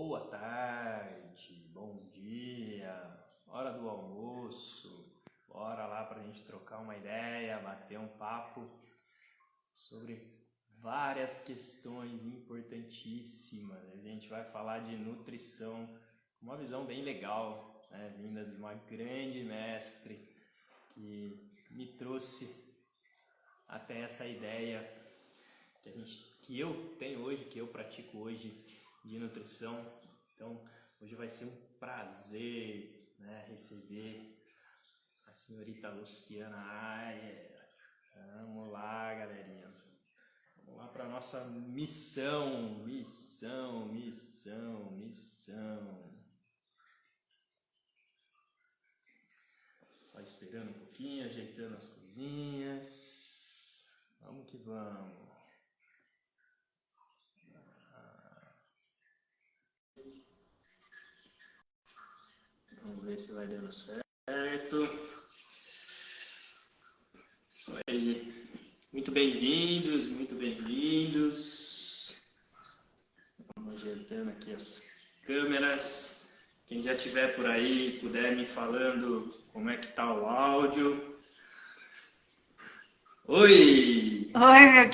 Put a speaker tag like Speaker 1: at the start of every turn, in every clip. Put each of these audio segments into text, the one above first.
Speaker 1: Boa tarde, bom dia, hora do almoço, bora lá para a gente trocar uma ideia, bater um papo sobre várias questões importantíssimas. A gente vai falar de nutrição, uma visão bem legal, né, vinda de uma grande mestre que me trouxe até essa ideia que eu tenho hoje, que eu pratico hoje de nutrição. Então hoje vai ser um prazer, né, receber a senhorita Luciana Ayer. Vamos lá, galerinha, vamos lá para nossa missão. Só esperando um pouquinho, ajeitando as coisinhas, vamos que vamos. Vamos ver se vai dando certo. Isso aí. Muito bem-vindos, muito bem-vindos. Vamos ajeitando aqui as câmeras. Quem já estiver por aí, puder me falando como é que tá o áudio. Oi!
Speaker 2: Oi, meu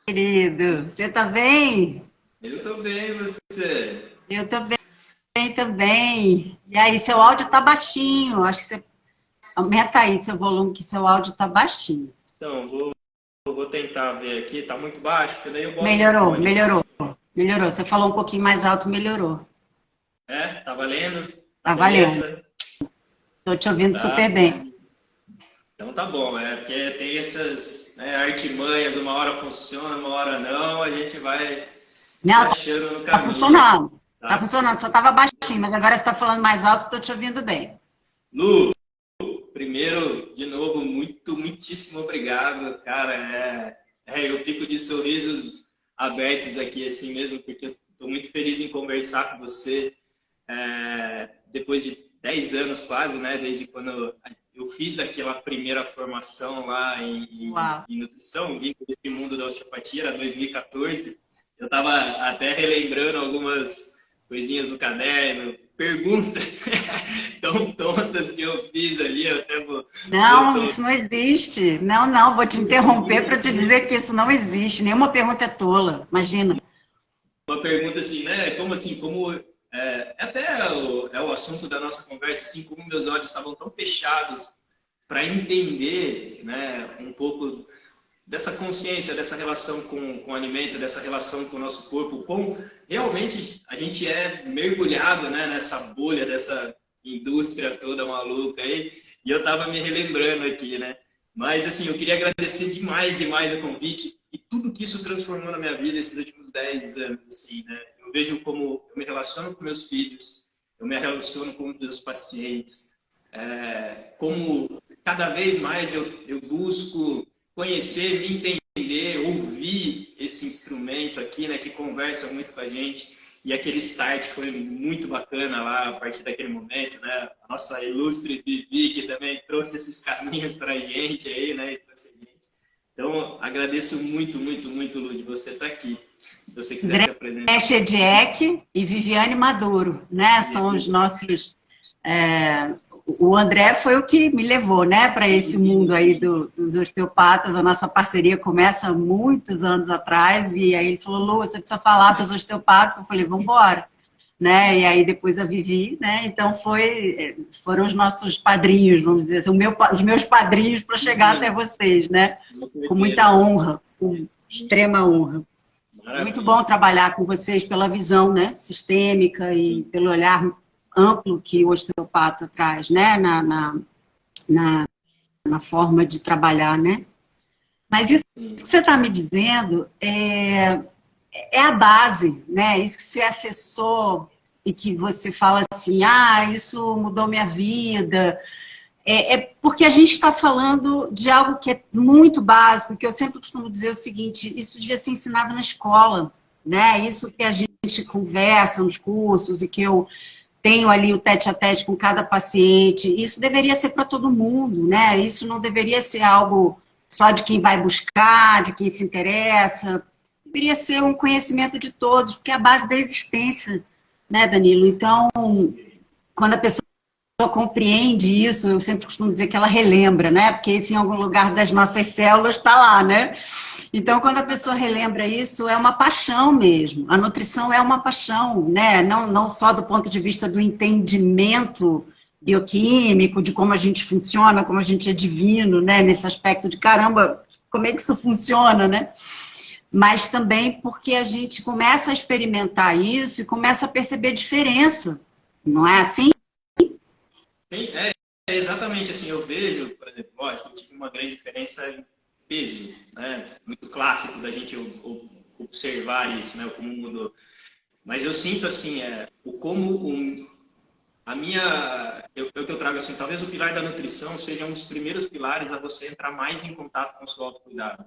Speaker 2: querido. Você tá bem?
Speaker 1: Eu tô bem, você?
Speaker 2: Eu tô bem também. E aí, seu áudio tá baixinho. Acho que você aumenta aí seu volume, que seu áudio tá baixinho.
Speaker 1: Então, vou tentar ver aqui. Tá muito baixo, porque daí eu boto
Speaker 2: Melhorou,
Speaker 1: o fone.
Speaker 2: melhorou. Você falou um pouquinho mais alto, melhorou.
Speaker 1: É? Tá valendo?
Speaker 2: Tá valendo.
Speaker 1: Beleza?
Speaker 2: Tô te ouvindo
Speaker 1: Tá.
Speaker 2: super bem.
Speaker 1: Então tá bom, porque tem essas, né, artimanhas, uma hora funciona, uma hora não, a gente vai se
Speaker 2: Não,
Speaker 1: achando no
Speaker 2: tá
Speaker 1: caminho.
Speaker 2: funcionando.
Speaker 1: Tá?
Speaker 2: Tá funcionando, só tava baixinho, mas agora você tá falando mais alto, estou te ouvindo bem.
Speaker 1: Lu, primeiro, de novo, muitíssimo obrigado, cara. Eu fico de sorrisos abertos aqui assim mesmo, porque eu estou muito feliz em conversar com você. Depois de 10 anos quase, né? Desde quando eu fiz aquela primeira formação lá em nutrição, vim desse mundo da osteopatia, era 2014. Eu estava até relembrando algumas coisinhas no caderno, perguntas tão tontas que eu fiz ali. Eu até
Speaker 2: Não, isso não existe. Não, vou te interromper para te dizer que isso não existe. Nenhuma pergunta é tola, imagina.
Speaker 1: Uma pergunta assim, né? Como assim, até o assunto da nossa conversa, assim, como meus olhos estavam tão fechados para entender, né, um pouco dessa consciência, dessa relação com o alimento, dessa relação com o nosso corpo, como realmente a gente é mergulhado, né, nessa bolha dessa indústria toda maluca aí, e eu estava me relembrando aqui, né? Mas, assim, eu queria agradecer demais o convite e tudo que isso transformou na minha vida esses últimos 10 anos, assim, né? Eu vejo como eu me relaciono com meus filhos, eu me relaciono com meus pacientes, como cada vez mais eu busco conhecer, me entender, ouvir esse instrumento aqui, né, que conversa muito com a gente. E aquele start foi muito bacana lá, a partir daquele momento, né? A nossa ilustre Vivi, que também trouxe esses caminhos para a gente aí, né? Então, agradeço muito, Lu, de você estar aqui. Se você quiser se apresentar.
Speaker 2: André Chediek e Viviane Maduro, né? São os nossos... O André foi o que me levou, né, para esse mundo aí dos osteopatas. A nossa parceria começa há muitos anos atrás, e aí ele falou: Lu, você precisa falar para os osteopatas. Eu falei: vamos embora. Né? E aí depois a Vivi, né? Então foram os nossos padrinhos, vamos dizer assim, os meus padrinhos para chegar até vocês, né? Com muita honra, com extrema honra. É muito bom trabalhar com vocês pela visão, né, sistêmica e pelo olhar amplo que o osteopata traz, né, na forma de trabalhar, né? Mas isso que você está me dizendo é a base, né? Isso que você acessou e que você fala assim, isso mudou minha vida. Porque a gente está falando de algo que é muito básico, que eu sempre costumo dizer o seguinte: isso devia ser ensinado na escola, né? Isso que a gente conversa nos cursos e que eu tenho ali o tete-a-tete com cada paciente, isso deveria ser para todo mundo, né? Isso não deveria ser algo só de quem vai buscar, de quem se interessa. Deveria ser um conhecimento de todos, porque é a base da existência, né, Danilo? Então, quando a pessoa compreende isso, eu sempre costumo dizer que ela relembra, né? Porque isso em algum lugar das nossas células está lá, né? Então, quando a pessoa relembra isso, é uma paixão mesmo. A nutrição é uma paixão, né? Não só do ponto de vista do entendimento bioquímico, de como a gente funciona, como a gente é divino, né? Nesse aspecto de, caramba, como é que isso funciona, né? Mas também porque a gente começa a experimentar isso e começa a perceber diferença. Não é assim?
Speaker 1: Sim, é exatamente assim. Eu vejo, por exemplo, lógico, eu tive uma grande diferença em peso, né? Muito clássico da gente observar isso, né? Como mudou. Mas eu sinto assim, a minha, eu trago assim, talvez o pilar da nutrição seja um dos primeiros pilares a você entrar mais em contato com o seu autocuidado.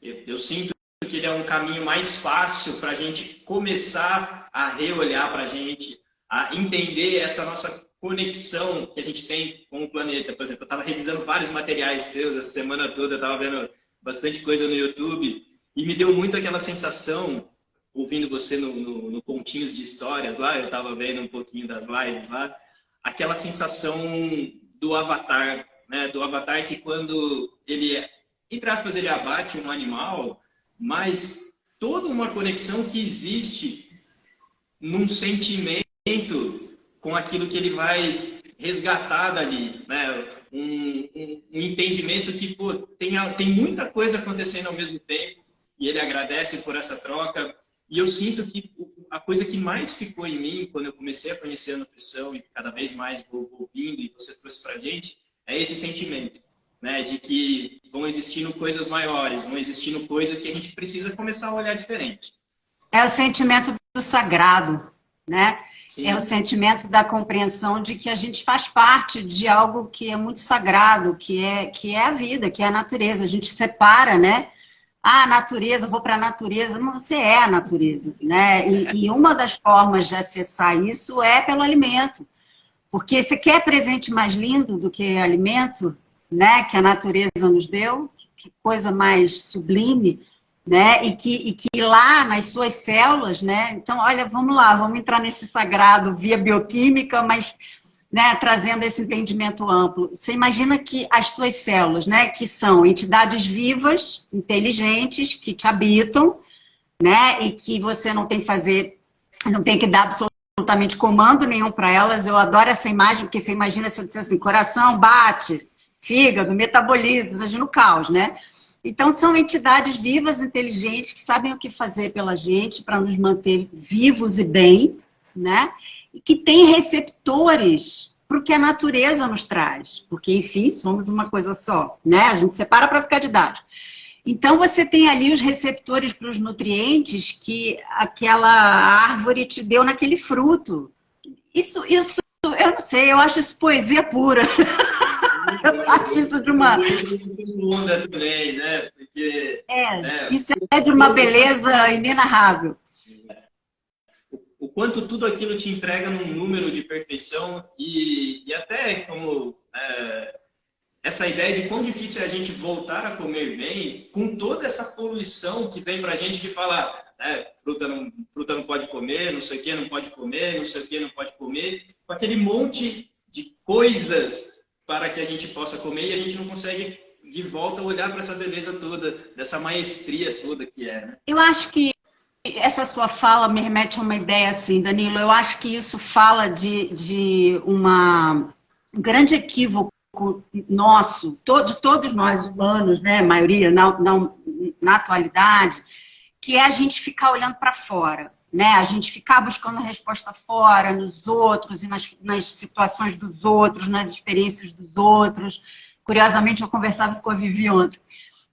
Speaker 1: Eu sinto que ele é um caminho mais fácil para a gente começar a reolhar para a gente, a entender essa nossa conexão que a gente tem com o planeta. Por exemplo, eu estava revisando vários materiais seus essa semana toda, eu estava vendo bastante coisa no YouTube e me deu muito aquela sensação, ouvindo você no Pontinhos de Histórias lá, eu estava vendo um pouquinho das lives lá, aquela sensação do Avatar, né? Do Avatar que quando ele, entre aspas, ele abate um animal, mas toda uma conexão que existe num sentimento com aquilo que ele vai resgatar dali, né? Um entendimento que, pô, tem muita coisa acontecendo ao mesmo tempo e ele agradece por essa troca. E eu sinto que a coisa que mais ficou em mim quando eu comecei a conhecer a nutrição e cada vez mais vou ouvindo e você trouxe pra gente, é esse sentimento, né? De que vão existindo coisas maiores, vão existindo coisas que a gente precisa começar a olhar diferente.
Speaker 2: É o sentimento do sagrado, né?
Speaker 1: Sim.
Speaker 2: É o sentimento da compreensão de que a gente faz parte de algo que é muito sagrado, que é a vida, que é a natureza. A gente separa, né? Ah, a natureza, vou para a natureza. Não, você é a natureza, né? E uma das formas de acessar isso é pelo alimento. Porque você quer presente mais lindo do que alimento, né? Que a natureza nos deu, que coisa mais sublime, né? E que lá nas suas células, né? Então, olha, vamos lá, vamos entrar nesse sagrado via bioquímica, mas, né, trazendo esse entendimento amplo. Você imagina que as tuas células, né, que são entidades vivas, inteligentes, que te habitam, né? E que você não tem que dar absolutamente comando nenhum para elas. Eu adoro essa imagem, porque você imagina se eu disser assim, coração bate, fígado, metaboliza, imagina o caos, né? Então, são entidades vivas, inteligentes, que sabem o que fazer pela gente para nos manter vivos e bem, né? E que têm receptores para o que a natureza nos traz. Porque, enfim, somos uma coisa só, né? A gente separa para ficar didático. Então, você tem ali os receptores para os nutrientes que aquela árvore te deu naquele fruto. Isso, eu não sei, eu acho isso poesia pura. Eu acho isso de uma...
Speaker 1: também, né? Porque,
Speaker 2: isso é de uma beleza inenarrável.
Speaker 1: O quanto tudo aquilo te entrega num número de perfeição e até como essa ideia de quão difícil é a gente voltar a comer bem com toda essa poluição que vem pra gente de falar, né, fruta não pode comer, não sei o que não pode comer, não sei o que não pode comer, com aquele monte de coisas para que a gente possa comer e a gente não consegue de volta olhar para essa beleza toda, dessa maestria toda que é, né?
Speaker 2: Eu acho que essa sua fala me remete a uma ideia assim, Danilo. Eu acho que isso fala de um grande equívoco nosso, de todos nós humanos, né, a maioria na atualidade, que é a gente ficar olhando para fora, né? A gente ficar buscando a resposta fora, nos outros e nas situações dos outros, nas experiências dos outros. Curiosamente, eu conversava isso com a Vivi ontem,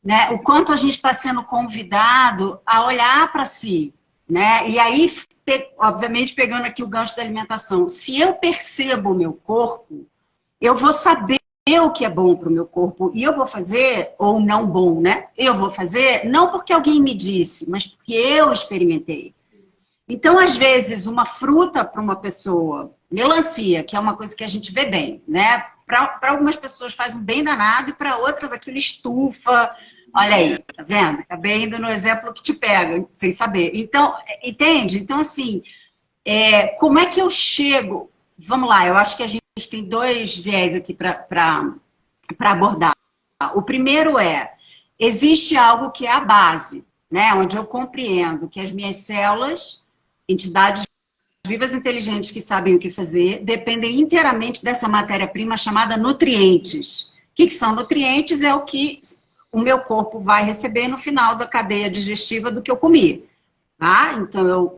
Speaker 2: né? O quanto a gente está sendo convidado a olhar para si, né? E aí, obviamente, pegando aqui o gancho da alimentação, se eu percebo o meu corpo, eu vou saber o que é bom para o meu corpo e eu vou fazer, ou não bom, né? Eu vou fazer não porque alguém me disse, mas porque eu experimentei. Então, às vezes, uma fruta para uma pessoa, melancia, que é uma coisa que a gente vê bem, né? Para algumas pessoas faz um bem danado e para outras aquilo estufa. Olha aí, tá vendo? Acabei indo no exemplo que te pega, sem saber. Então, entende? Então, assim, Como é que eu chego? Vamos lá, eu acho que a gente tem dois viés aqui para abordar. O primeiro existe algo que é a base, né? Onde eu compreendo que as minhas células, entidades vivas inteligentes que sabem o que fazer, dependem inteiramente dessa matéria-prima chamada nutrientes. O que são nutrientes? É o que o meu corpo vai receber no final da cadeia digestiva do que eu comi. Tá? Então, eu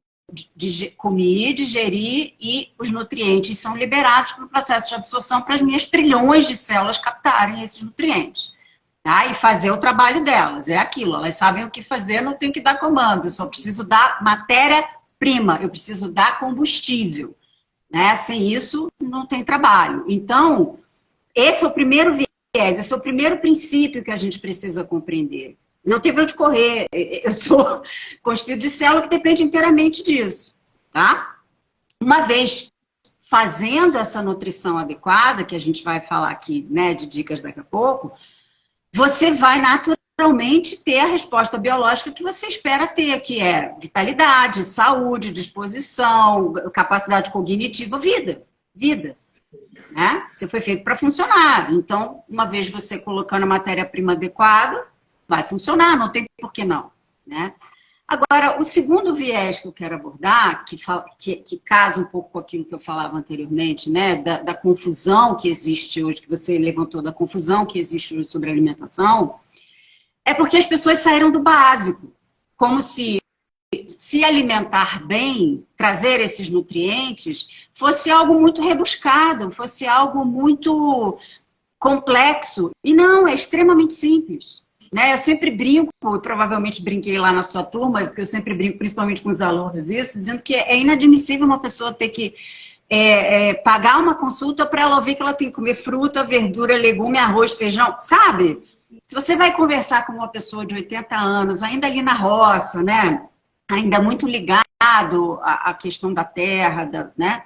Speaker 2: comi, digeri e os nutrientes são liberados no processo de absorção para as minhas trilhões de células captarem esses nutrientes. Tá? E fazer o trabalho delas. É aquilo, elas sabem o que fazer, não tenho que dar comando, eu só preciso dar matéria-prima, eu preciso dar combustível. Né? Sem isso, não tem trabalho. Então, esse é o primeiro viés, esse é o primeiro princípio que a gente precisa compreender. Não tem para onde correr. Eu sou constituído de célula que depende inteiramente disso, tá? Uma vez fazendo essa nutrição adequada, que a gente vai falar aqui, né, de dicas daqui a pouco, você vai naturalmente ter a resposta biológica que você espera ter, que é vitalidade, saúde, disposição, capacidade cognitiva, vida. Né? Você foi feito para funcionar. Então, uma vez você colocando a matéria-prima adequada, vai funcionar, não tem por que não. Né? Agora, o segundo viés que eu quero abordar, que casa um pouco com aquilo que eu falava anteriormente, né? Da confusão que existe hoje, que você levantou, da confusão que existe hoje sobre a alimentação, é porque as pessoas saíram do básico, como se alimentar bem, trazer esses nutrientes, fosse algo muito rebuscado, fosse algo muito complexo. E não, é extremamente simples. Né? Eu sempre brinco, e provavelmente brinquei lá na sua turma, porque eu sempre brinco, principalmente com os alunos, isso, dizendo que é inadmissível uma pessoa ter que pagar uma consulta para ela ouvir que ela tem que comer fruta, verdura, legume, arroz, feijão, sabe? Se você vai conversar com uma pessoa de 80 anos, ainda ali na roça, né? Ainda muito ligado à questão da terra, né?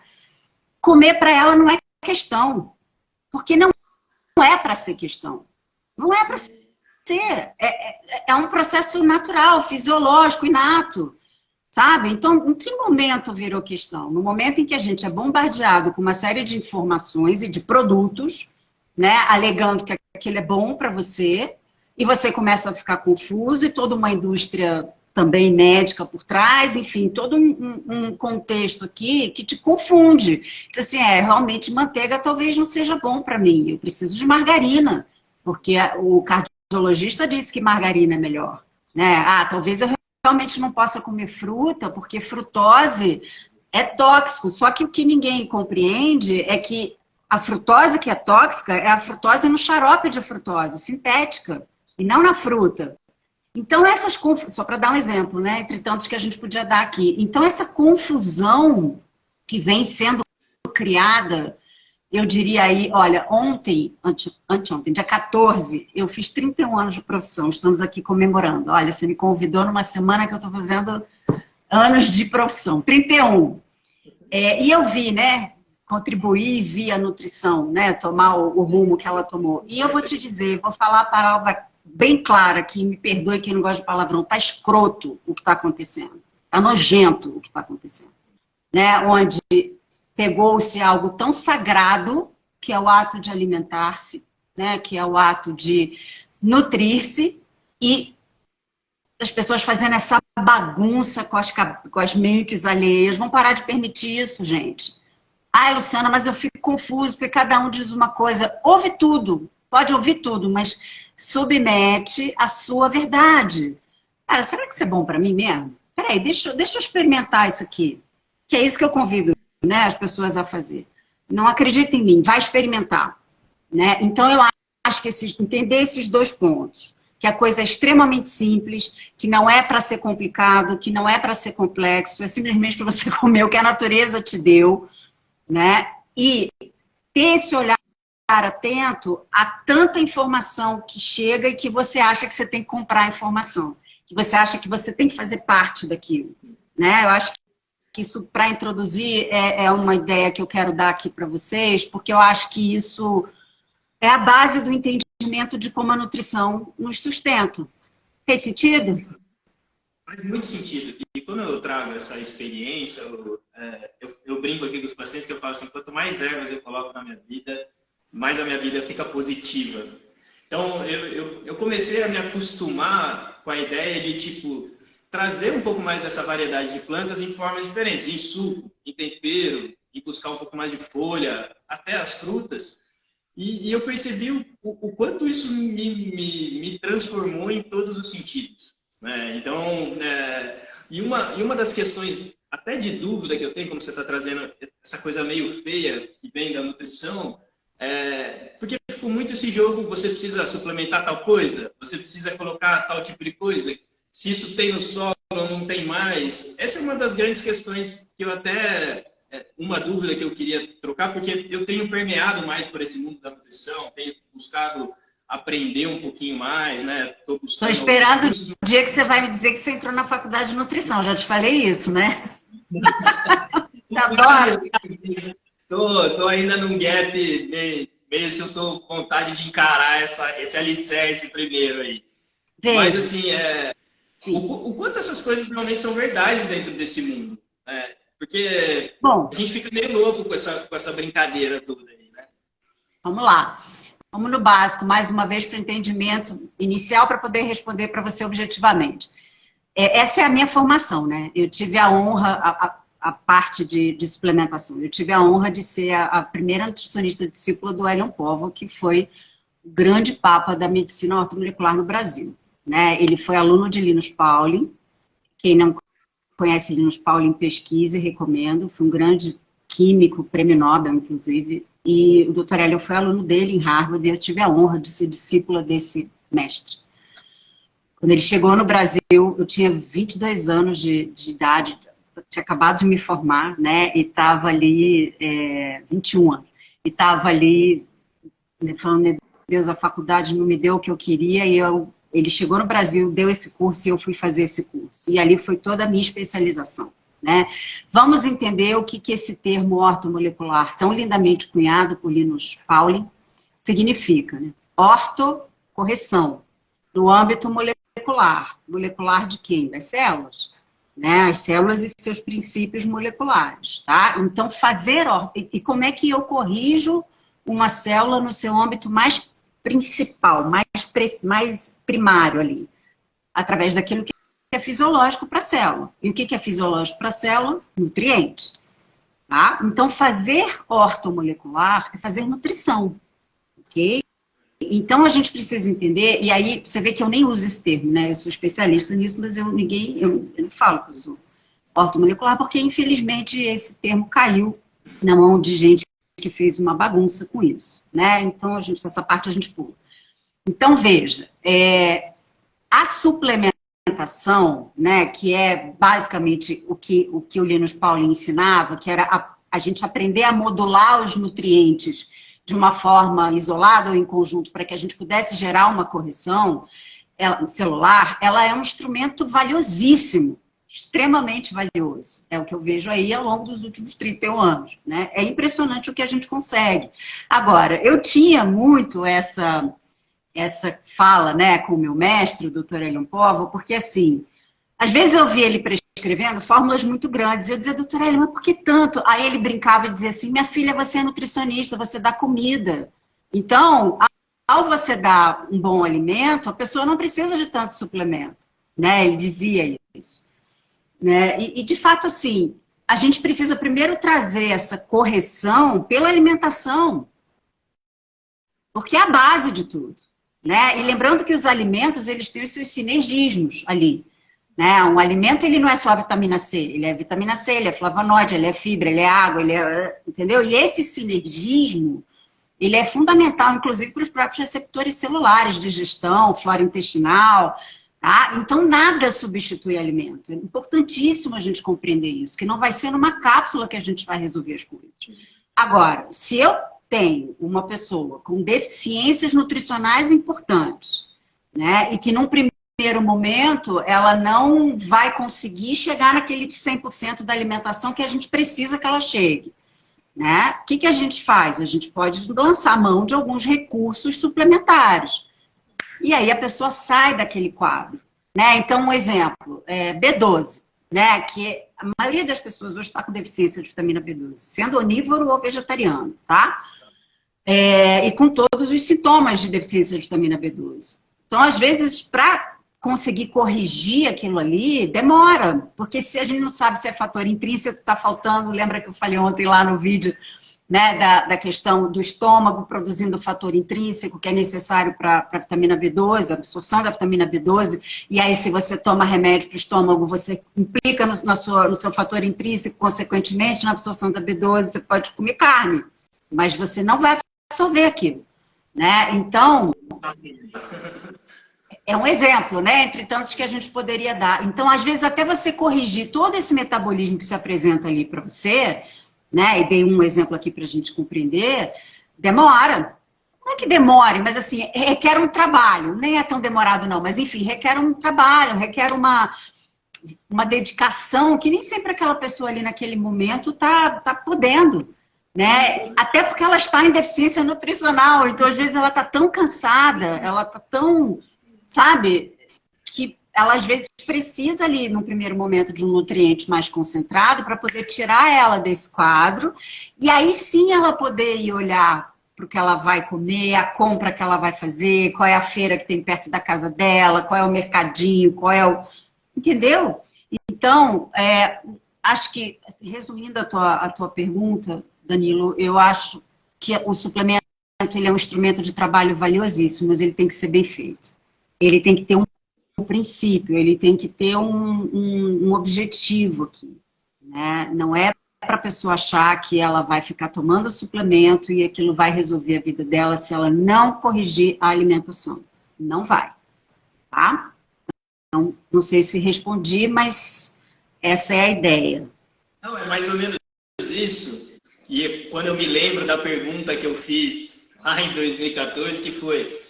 Speaker 2: Comer para ela não é questão, porque não é para ser questão. Não é para ser. É um processo natural, fisiológico, inato, sabe? Então, em que momento virou questão? No momento em que a gente é bombardeado com uma série de informações e de produtos, né, alegando que aquilo é bom para você, e você começa a ficar confuso, e toda uma indústria também médica por trás, enfim, todo um contexto aqui que te confunde. Então, assim, realmente manteiga talvez não seja bom para mim, eu preciso de margarina, porque o cardiologista disse que margarina é melhor. Né? Talvez eu realmente não possa comer fruta, porque frutose é tóxico. Só que o que ninguém compreende é que a frutose que é tóxica é a frutose no xarope de frutose, sintética, e não na fruta. Então, só para dar um exemplo, né? Entre tantos que a gente podia dar aqui. Então, essa confusão que vem sendo criada, eu diria aí, olha, anteontem, dia 14, eu fiz 31 anos de profissão, estamos aqui comemorando. Olha, você me convidou numa semana que eu estou fazendo anos de profissão, 31. E eu vi, né, contribuir, vi a nutrição, né, tomar o rumo que ela tomou. E eu vou te dizer, vou falar a palavra bem clara, que me perdoe quem não gosta de palavrão, tá escroto o que está acontecendo, tá nojento o que está acontecendo. Né, onde pegou-se algo tão sagrado, que é o ato de alimentar-se, né? Que é o ato de nutrir-se, e as pessoas fazendo essa bagunça com as mentes alheias. Vão parar de permitir isso, gente. Ai, Luciana, mas eu fico confuso, porque cada um diz uma coisa. Ouve tudo, pode ouvir tudo, mas submete a sua verdade. Cara, será que isso é bom para mim mesmo? Peraí, deixa eu experimentar isso aqui. Que é isso que eu convido, né, as pessoas a fazer. Não acredita em mim, vai experimentar. Né? Então, eu acho que entender esses dois pontos, que a coisa é extremamente simples, que não é para ser complicado, que não é para ser complexo, é simplesmente para você comer o que a natureza te deu, né? E ter esse olhar atento a tanta informação que chega e que você acha que você tem que comprar a informação, que você acha que você tem que fazer parte daquilo. Né? Eu acho que isso, para introduzir, é uma ideia que eu quero dar aqui para vocês, porque eu acho que isso é a base do entendimento de como a nutrição nos sustenta. Tem sentido?
Speaker 1: Faz muito sentido. E quando eu trago essa experiência, eu brinco aqui com os pacientes que eu falo assim, quanto mais ervas eu coloco na minha vida, mais a minha vida fica positiva. Então, eu comecei a me acostumar com a ideia de, tipo, trazer um pouco mais dessa variedade de plantas em formas diferentes, em suco, em tempero, e buscar um pouco mais de folha, até as frutas. E eu percebi o quanto isso me transformou em todos os sentidos, né? Então, e uma das questões até de dúvida que eu tenho, como você está trazendo essa coisa meio feia que vem da nutrição, porque ficou muito esse jogo, você precisa suplementar tal coisa, você precisa colocar tal tipo de coisa, se isso tem no solo ou não tem mais. Essa é uma das grandes questões que eu até... uma dúvida que eu queria trocar, porque eu tenho permeado mais por esse mundo da nutrição, tenho buscado aprender um pouquinho mais, né?
Speaker 2: Estou esperando o dia que você vai me dizer que você entrou na faculdade de nutrição, já te falei isso, né?
Speaker 1: Adoro! Tô ainda num gap, meio se eu tô com vontade de encarar esse alicerce primeiro aí. Mas assim, o quanto essas coisas realmente são verdades dentro desse mundo, né? Porque a gente fica meio louco com essa brincadeira toda aí, né?
Speaker 2: Vamos lá. Vamos no básico, mais uma vez, para o entendimento inicial, para poder responder para você objetivamente. Essa é a minha formação, né? Eu tive a honra, a parte de suplementação, eu tive a honra de ser a primeira nutricionista discípula do Elion Povo, que foi o grande papa da medicina ortomolecular no Brasil, né? Ele foi aluno de Linus Pauling. Quem não conhece Linus Pauling, pesquise, recomendo. Foi um grande químico, prêmio Nobel, inclusive. E o Dr. Elion foi aluno dele em Harvard e eu tive a honra de ser discípula desse mestre. Quando ele chegou no Brasil, eu tinha 22 anos de idade, tinha acabado de me formar, né? E estava ali, 21 anos. E estava ali, falando, meu Deus, a faculdade não me deu o que eu queria e ele chegou no Brasil, deu esse curso e eu fui fazer esse curso. E ali foi toda a minha especialização, né? Vamos entender o que esse termo ortomolecular, tão lindamente cunhado por Linus Pauling, significa, né? Orto, correção, no âmbito molecular. Molecular de quem? Das células, né? As células e seus princípios moleculares, tá? Então, e como é que eu corrijo uma célula no seu âmbito mais principal, mais primário ali, através daquilo que é fisiológico para a célula. E o que é fisiológico para a célula? Nutriente. Tá? Então, fazer ortomolecular é fazer nutrição. Ok? Então, a gente precisa entender, e aí você vê que eu nem uso esse termo, né? Eu sou especialista nisso, mas eu não falo que eu sou ortomolecular, porque, infelizmente, esse termo caiu na mão de gente que fez uma bagunça com isso, né? Então, essa parte a gente pula. Então, veja, a suplementação, né, que é basicamente o que o Linus Pauling ensinava, que era a gente aprender a modular os nutrientes de uma forma isolada ou em conjunto, para que a gente pudesse gerar uma correção celular, ela é um instrumento valiosíssimo, extremamente valioso. É o que eu vejo aí ao longo dos últimos 31 anos, né? É impressionante o que a gente consegue. Agora, eu tinha muito essa fala, né, com o meu mestre, o Dr. Elion Povo, porque assim, às vezes eu via ele prescrevendo fórmulas muito grandes, e eu dizia, doutor Elion, mas por que tanto? Aí ele brincava e dizia assim, minha filha, você é nutricionista, você dá comida. Então, ao você dar um bom alimento, a pessoa não precisa de tanto suplemento, né? Ele dizia isso. Né? E, de fato, assim, a gente precisa primeiro trazer essa correção pela alimentação, porque é a base de tudo, né? E lembrando que os alimentos, eles têm os seus sinergismos ali, né? Um alimento, ele não é só vitamina C, ele é vitamina C, ele é flavonoide, ele é fibra, ele é água, ele é... Entendeu? E esse sinergismo, ele é fundamental, inclusive, para os próprios receptores celulares, digestão, flora intestinal... Tá? Então, nada substitui alimento. É importantíssimo a gente compreender isso, que não vai ser numa cápsula que a gente vai resolver as coisas. Agora, se eu tenho uma pessoa com deficiências nutricionais importantes, né, e que num primeiro momento ela não vai conseguir chegar naquele 100% da alimentação que a gente precisa que ela chegue, né? O que a gente faz? A gente pode lançar mão de alguns recursos suplementares. E aí a pessoa sai daquele quadro, né? Então, um exemplo, B12. né? Que a maioria das pessoas hoje está com deficiência de vitamina B12, sendo onívoro ou vegetariano, tá? E com todos os sintomas de deficiência de vitamina B12. Então, às vezes, para conseguir corrigir aquilo ali, demora, porque se a gente não sabe se é fator intrínseco que está faltando, lembra que eu falei ontem lá no vídeo, né, da questão do estômago produzindo fator intrínseco que é necessário para a vitamina B12, a absorção da vitamina B12, e aí se você toma remédio para o estômago, você implica no seu fator intrínseco, consequentemente, na absorção da B12, você pode comer carne, mas você não vai absorver aquilo, né? Então, é um exemplo, né, entre tantos que a gente poderia dar. Então, às vezes, até você corrigir todo esse metabolismo que se apresenta ali para você, né, e dei um exemplo aqui para a gente compreender, demora. Não é que demore, mas assim, requer um trabalho. Nem é tão demorado não, mas enfim, requer um trabalho, requer uma dedicação que nem sempre aquela pessoa ali naquele momento tá podendo, né? Até porque ela está em deficiência nutricional, então às vezes ela tá tão cansada, ela tá tão, sabe, que ela às vezes precisa ali, no primeiro momento, de um nutriente mais concentrado para poder tirar ela desse quadro e aí sim ela poder ir olhar para o que ela vai comer, a compra que ela vai fazer, qual é a feira que tem perto da casa dela, qual é o mercadinho, qual é o... Entendeu? Então, acho que, assim, resumindo a tua pergunta, Danilo, eu acho que o suplemento ele é um instrumento de trabalho valiosíssimo, mas ele tem que ser bem feito. Ele tem que ter um princípio, ele tem que ter um objetivo aqui, né? Não é para a pessoa achar que ela vai ficar tomando suplemento e aquilo vai resolver a vida dela se ela não corrigir a alimentação. Não vai, tá? Então, não sei se respondi, mas essa é a ideia.
Speaker 1: Não, é mais ou menos isso. E quando eu me lembro da pergunta que eu fiz lá em 2014, que foi...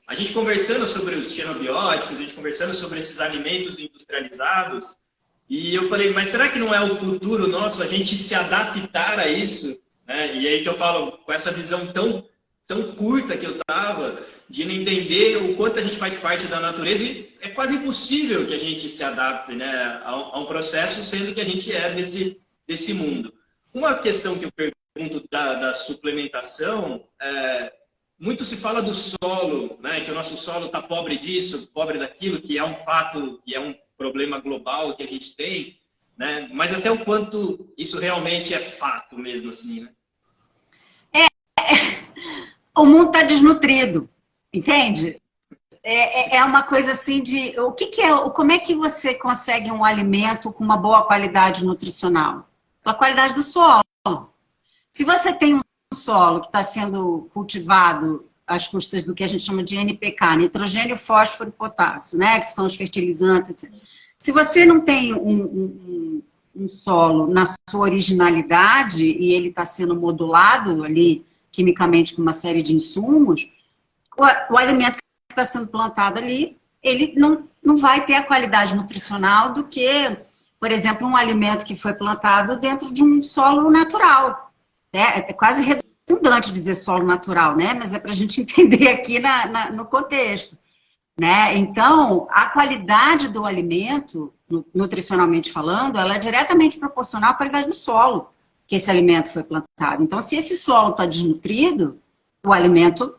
Speaker 1: a gente conversando sobre os xenobióticos, a gente conversando sobre esses alimentos industrializados, e eu falei, mas será que não é o futuro nosso a gente se adaptar a isso? Né? E aí que eu falo, com essa visão tão curta que eu estava, de não entender o quanto a gente faz parte da natureza, e é quase impossível que a gente se adapte, né, a um processo, sendo que a gente é desse mundo. Uma questão que eu pergunto da suplementação muito se fala do solo, né? Que o nosso solo está pobre disso, pobre daquilo, que é um fato e é um problema global que a gente tem, né? Mas até o quanto isso realmente é fato mesmo, assim, né?
Speaker 2: O mundo está desnutrido, entende? É uma coisa assim de... como é que você consegue um alimento com uma boa qualidade nutricional? Pela qualidade do solo. Se você tem um solo que está sendo cultivado às custas do que a gente chama de NPK, nitrogênio, fósforo e potássio, né, que são os fertilizantes, etc. Se você não tem um solo na sua originalidade e ele está sendo modulado ali quimicamente com uma série de insumos, o alimento que está sendo plantado ali, ele não vai ter a qualidade nutricional do que, por exemplo, um alimento que foi plantado dentro de um solo natural. É quase redundante dizer solo natural, né? Mas é para a gente entender aqui no contexto, né? Então, a qualidade do alimento, nutricionalmente falando, ela é diretamente proporcional à qualidade do solo que esse alimento foi plantado. Então, se esse solo está desnutrido, o alimento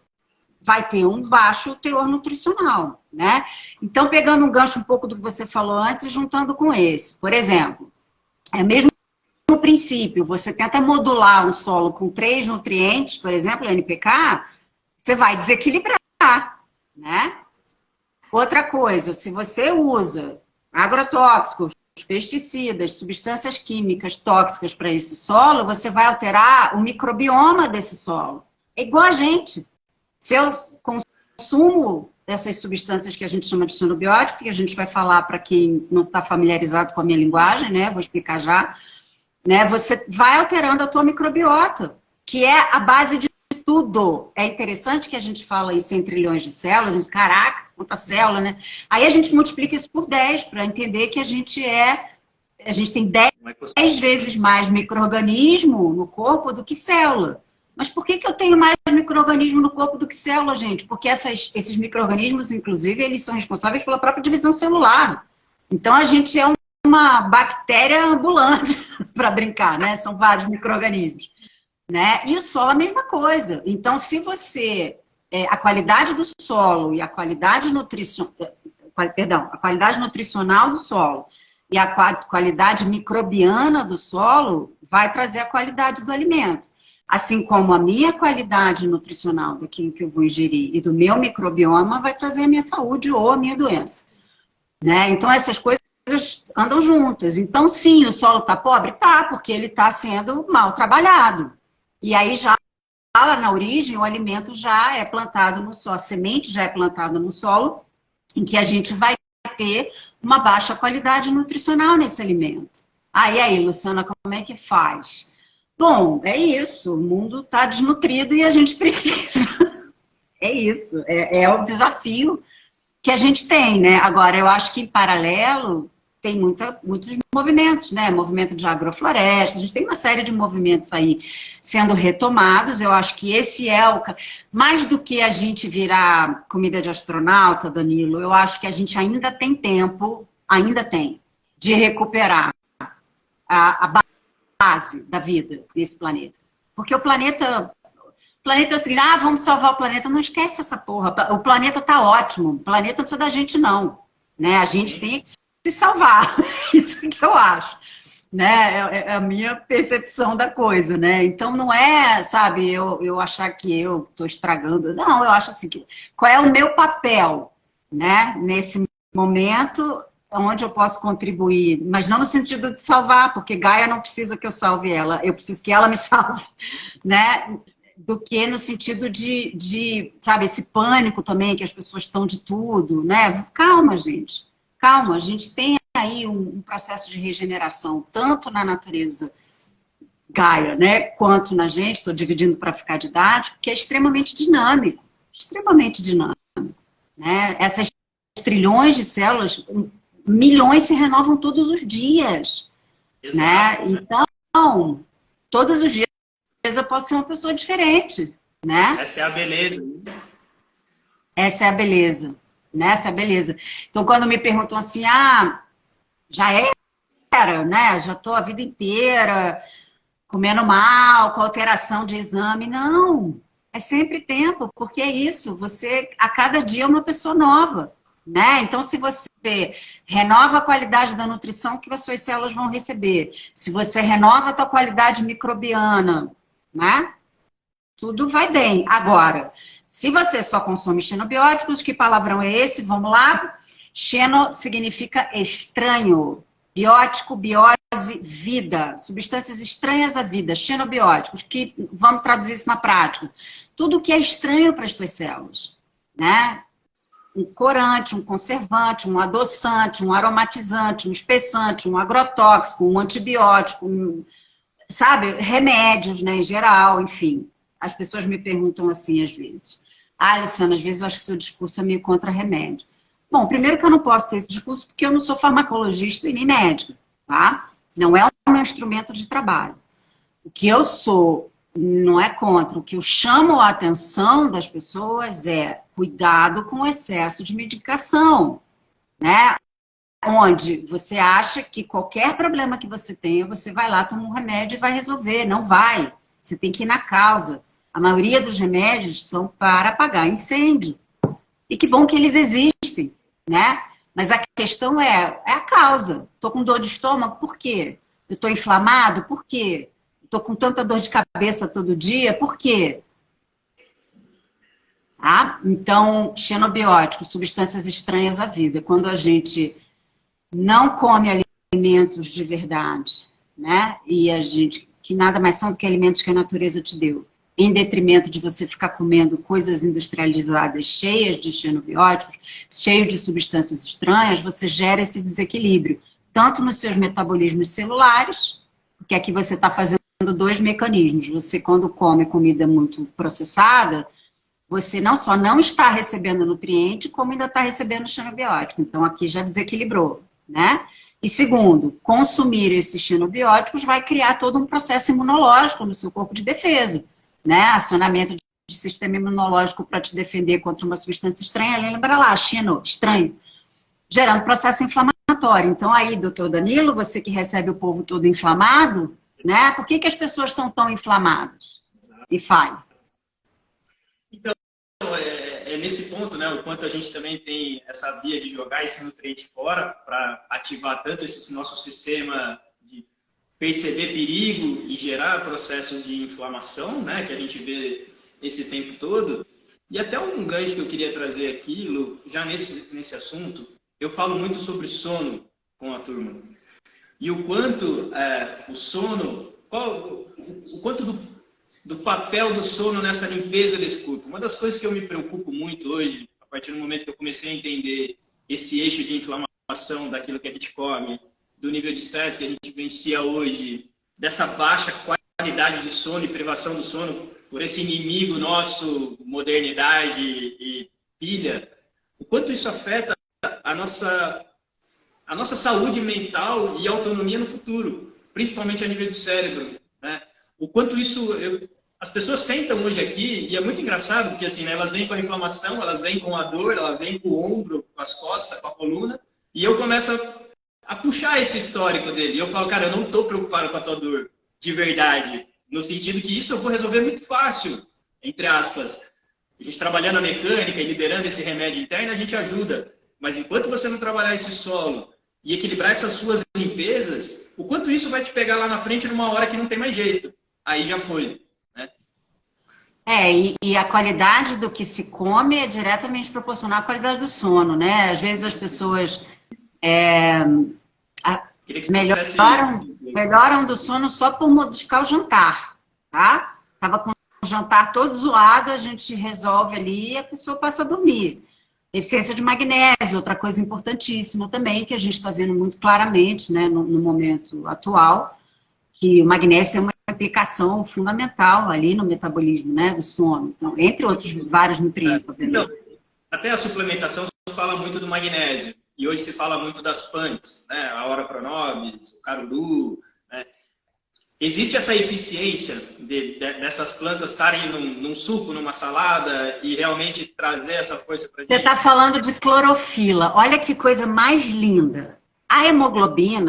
Speaker 2: vai ter um baixo teor nutricional, né? Então, pegando um gancho um pouco do que você falou antes e juntando com esse, por exemplo, mesmo no princípio, você tenta modular um solo com 3 nutrientes, por exemplo, NPK, você vai desequilibrar, né? Outra coisa, se você usa agrotóxicos, pesticidas, substâncias químicas tóxicas para esse solo, você vai alterar o microbioma desse solo. É igual a gente. Se eu consumo essas substâncias que a gente chama de xenobiótico, que a gente vai falar para quem não está familiarizado com a minha linguagem, né? Vou explicar já. Né? Você vai alterando a tua microbiota, que é a base de tudo. É interessante que a gente fala isso em trilhões de células, a gente, caraca, quanta célula, né? Aí a gente multiplica isso por 10 para entender que a gente tem 10 vezes mais micro-organismo no corpo do que célula. Mas por que eu tenho mais micro-organismo no corpo do que célula, gente? Porque esses micro-organismos, inclusive, eles são responsáveis pela própria divisão celular. Então, a gente é uma bactéria ambulante para brincar, né? São vários micro-organismos, né? E o solo é a mesma coisa. Então, se você... a qualidade do solo e a qualidade a qualidade nutricional do solo e a qualidade microbiana do solo vai trazer a qualidade do alimento. Assim como a minha qualidade nutricional daquilo que eu vou ingerir e do meu microbioma vai trazer a minha saúde ou a minha doença, né? Então, essas coisas andam juntas. Então, sim, o solo está pobre? Tá, porque ele está sendo mal trabalhado. E aí, já lá na origem, o alimento já é plantado no solo, a semente já é plantada no solo, em que a gente vai ter uma baixa qualidade nutricional nesse alimento. E aí, Luciana, como é que faz? Bom, é isso, o mundo está desnutrido e a gente precisa. É isso, é o desafio que a gente tem, né? Agora, eu acho que em paralelo tem muitos movimentos, né? Movimento de agrofloresta, a gente tem uma série de movimentos aí sendo retomados. Eu acho que esse é o... Mais do que a gente virar comida de astronauta, Danilo, eu acho que a gente ainda tem tempo, de recuperar a base da vida nesse planeta. Porque o planeta é o seguinte, vamos salvar o planeta. Não esquece essa porra. O planeta tá ótimo. O planeta não precisa da gente, não. Né? A gente tem que se salvar. Isso que eu acho. Né? É a minha percepção da coisa. Né? Então, não é, sabe, eu achar que eu estou estragando. Não, eu acho assim, qual é o meu papel, né? Nesse momento, onde eu posso contribuir, mas não no sentido de salvar, porque Gaia não precisa que eu salve ela, eu preciso que ela me salve, né? Do que no sentido de, sabe, esse pânico também, que as pessoas estão de tudo, né? Calma, gente. Calma, a gente tem aí um processo de regeneração, tanto na natureza Gaia, né, quanto na gente, estou dividindo para ficar didático, que é extremamente dinâmico, né? Essas trilhões de células, milhões se renovam todos os dias, né? Então, todos os dias eu posso ser uma pessoa diferente, né?
Speaker 1: Essa é a beleza.
Speaker 2: Essa é a beleza, né? Essa é a beleza. Então, quando me perguntam assim, já era, né? Já estou a vida inteira comendo mal, com alteração de exame. Não, é sempre tempo, porque é isso, você, a cada dia é uma pessoa nova, né? Então, se você renova a qualidade da nutrição que as suas células vão receber, se você renova a tua qualidade microbiana, né? Tudo vai bem. Agora, se você só consome xenobióticos, que palavrão é esse? Vamos lá. Xeno significa estranho. Biótico, biose, vida. Substâncias estranhas à vida. Xenobióticos, que vamos traduzir isso na prática. Tudo que é estranho para as tuas células, né? Um corante, um conservante, um adoçante, um aromatizante, um espessante, um agrotóxico, um antibiótico, sabe, remédios, né, em geral, enfim. As pessoas me perguntam assim às vezes. Luciana, às vezes eu acho que seu discurso é meio contra remédio. Bom, primeiro que eu não posso ter esse discurso porque eu não sou farmacologista e nem médica, tá? Não é o meu instrumento de trabalho. O que eu sou não é contra. O que eu chamo a atenção das pessoas é cuidado com o excesso de medicação, né? Onde você acha que qualquer problema que você tenha, você vai lá, toma um remédio e vai resolver. Não vai. Você tem que ir na causa. A maioria dos remédios são para apagar incêndio. E que bom que eles existem, né? Mas a questão é a causa. Estou com dor de estômago, por quê? Eu estou inflamado, por quê? Estou com tanta dor de cabeça todo dia, por quê? Tá? Então, xenobióticos, substâncias estranhas à vida. Quando a gente não come alimentos de verdade, né? E a gente, que nada mais são do que alimentos que a natureza te deu, em detrimento de você ficar comendo coisas industrializadas cheias de xenobióticos, cheias de substâncias estranhas, você gera esse desequilíbrio, tanto nos seus metabolismos celulares, porque aqui você está fazendo dois mecanismos. Você, quando come comida muito processada, você não só não está recebendo nutriente, como ainda está recebendo xenobiótico. Então, aqui já desequilibrou, né? E segundo, consumir esses xenobióticos vai criar todo um processo imunológico no seu corpo de defesa, né? Acionamento de sistema imunológico para te defender contra uma substância estranha. Lembra lá, xeno, estranho, gerando processo inflamatório. inflamatório. Então aí, doutor Danilo, você que recebe o povo todo inflamado, né? Por que as pessoas estão tão inflamadas? E fale.
Speaker 1: Então, é nesse ponto, né? O quanto a gente também tem essa via de jogar esse nutriente fora para ativar tanto esse nosso sistema de perceber perigo e gerar processos de inflamação, né? Que a gente vê esse tempo todo. E até um gancho que eu queria trazer aqui, Lu, já nesse assunto, eu falo muito sobre sono com a turma. E o quanto o sono, o quanto do papel do sono nessa limpeza desse corpo. Uma das coisas que eu me preocupo muito hoje, a partir do momento que eu comecei a entender esse eixo de inflamação daquilo que a gente come, do nível de estresse que a gente vivencia hoje, dessa baixa qualidade de sono e privação do sono por esse inimigo nosso, modernidade e pilha, o quanto isso afeta a nossa saúde mental e autonomia no futuro, principalmente a nível do cérebro, né? O quanto isso... as pessoas sentam hoje aqui, e é muito engraçado, porque assim, né, elas vêm com a inflamação, elas vêm com a dor, elas vêm com o ombro, com as costas, com a coluna, e eu começo a puxar esse histórico dele. E eu falo, cara, eu não estou preocupado com a tua dor, de verdade. No sentido que isso eu vou resolver muito fácil, entre aspas. A gente trabalhando a mecânica e liberando esse remédio interno, a gente ajuda. Mas enquanto você não trabalhar esse solo e equilibrar essas suas limpezas, o quanto isso vai te pegar lá na frente numa hora que não tem mais jeito. Aí já foi, né?
Speaker 2: E a qualidade do que se come é diretamente proporcional à qualidade do sono, né? Às vezes as pessoas melhoram do sono só por modificar o jantar, tá? Tava com o jantar todo zoado, a gente resolve ali e a pessoa passa a dormir. Deficiência de magnésio, outra coisa importantíssima também, que a gente está vendo muito claramente, né, no momento atual, que o magnésio tem uma implicação fundamental ali no metabolismo, né, do sono. Então, entre outros vários nutrientes, obviamente.
Speaker 1: Então, até a suplementação se fala muito do magnésio. E hoje se fala muito das plants, né? A Ora Pronobis, o Caruru, né? Existe essa eficiência dessas plantas estarem num suco, numa salada e realmente trazer essa força para a gente?
Speaker 2: Você está falando de clorofila. Olha que coisa mais linda. A hemoglobina,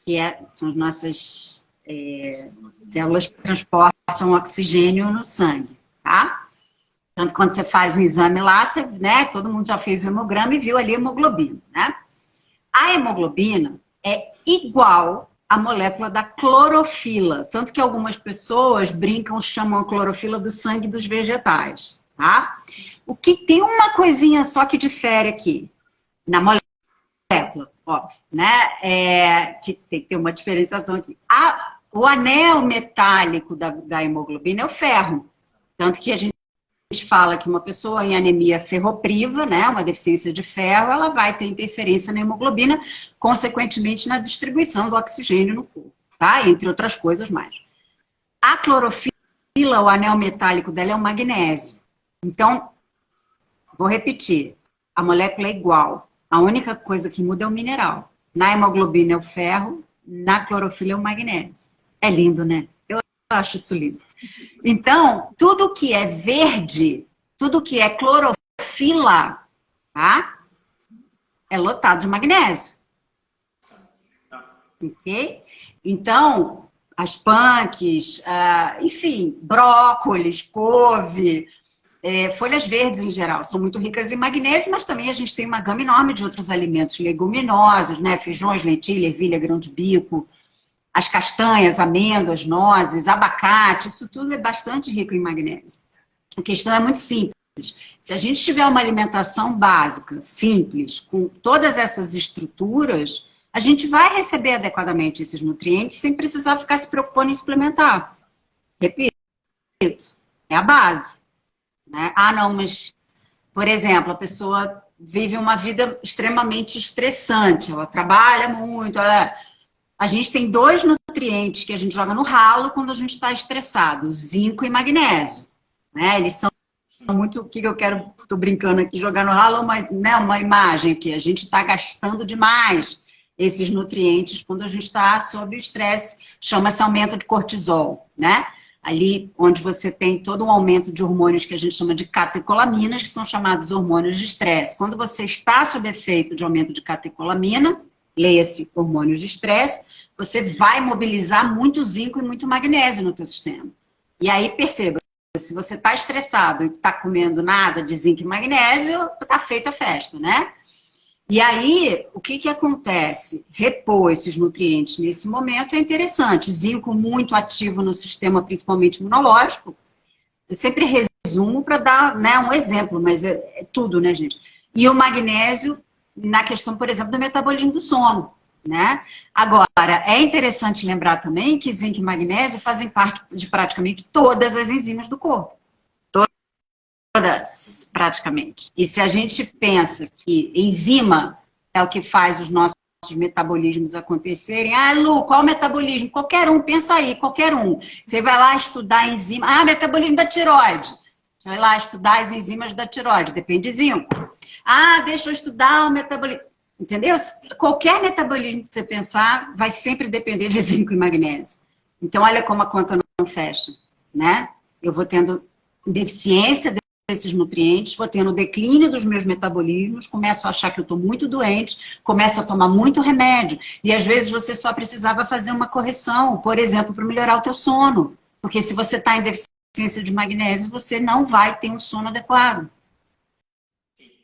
Speaker 2: que são as nossas células que transportam oxigênio no sangue, tá? Tanto quando você faz um exame lá, você, né, todo mundo já fez o hemograma e viu ali a hemoglobina, né? A hemoglobina é igual à molécula da clorofila, tanto que algumas pessoas brincam, chamam a clorofila do sangue dos vegetais, tá? O que tem uma coisinha só que difere aqui, na molécula, óbvio, né? Que tem que ter uma diferenciação aqui. O anel metálico da hemoglobina é o ferro, tanto que a gente fala que uma pessoa em anemia ferropriva, né, uma deficiência de ferro, ela vai ter interferência na hemoglobina, consequentemente na distribuição do oxigênio no corpo, tá? Entre outras coisas mais. A clorofila, o anel metálico dela é o magnésio. Então, vou repetir, a molécula é igual. A única coisa que muda é o mineral. Na hemoglobina é o ferro, na clorofila é o magnésio. É lindo, né? Eu acho isso lindo. Então, tudo que é verde, tudo que é clorofila, tá? É lotado de magnésio. Ok? Então, as punks, enfim, brócolis, couve, folhas verdes em geral, são muito ricas em magnésio, mas também a gente tem uma gama enorme de outros alimentos leguminosos, né? Feijões, lentilha, ervilha, grão de bico, as castanhas, amêndoas, nozes, abacate, isso tudo é bastante rico em magnésio. A questão é muito simples. Se a gente tiver uma alimentação básica, simples, com todas essas estruturas, a gente vai receber adequadamente esses nutrientes sem precisar ficar se preocupando em suplementar. Repito, é a base, né? Não, mas, por exemplo, a pessoa vive uma vida extremamente estressante, ela trabalha muito, a gente tem 2 nutrientes que a gente joga no ralo quando a gente está estressado, zinco e magnésio, né? Eles são muito, o que eu quero, estou brincando aqui, jogar no ralo, uma imagem aqui, a gente está gastando demais esses nutrientes quando a gente está sob o estresse, chama-se aumento de cortisol, né? ali onde você tem todo um aumento de hormônios que a gente chama de catecolaminas, que são chamados hormônios de estresse. Quando você está sob efeito de aumento de catecolamina, leia-se hormônios de estresse, você vai mobilizar muito zinco e muito magnésio no teu sistema. E aí, perceba, se você está estressado e está comendo nada de zinco e magnésio, está feita a festa, né? E aí, o que acontece? Repor esses nutrientes nesse momento é interessante. Zinco muito ativo no sistema, principalmente imunológico. Eu sempre resumo para dar, né, um exemplo, mas é tudo, né, gente? E o magnésio na questão, por exemplo, do metabolismo do sono, né? Agora, é interessante lembrar também que zinco e magnésio fazem parte de praticamente todas as enzimas do corpo. Todas, praticamente. E se a gente pensa que enzima é o que faz os nossos metabolismos acontecerem, ah, Lu, qual o metabolismo? Qualquer um, pensa aí, qualquer um. Você vai lá estudar enzima, ah, metabolismo da tireoide. Você vai lá estudar as enzimas da tireoide, depende de zinco. Ah, deixa eu estudar o metabolismo. Entendeu? Qualquer metabolismo que você pensar vai sempre depender de zinco e magnésio. Então, olha como a conta não fecha, né? Eu vou tendo deficiência desses nutrientes, vou tendo declínio dos meus metabolismos, começo a achar que eu estou muito doente, começo a tomar muito remédio. E às vezes você só precisava fazer uma correção, por exemplo, para melhorar o teu sono. Porque se você está em deficiência de magnésio, você não vai ter um sono adequado.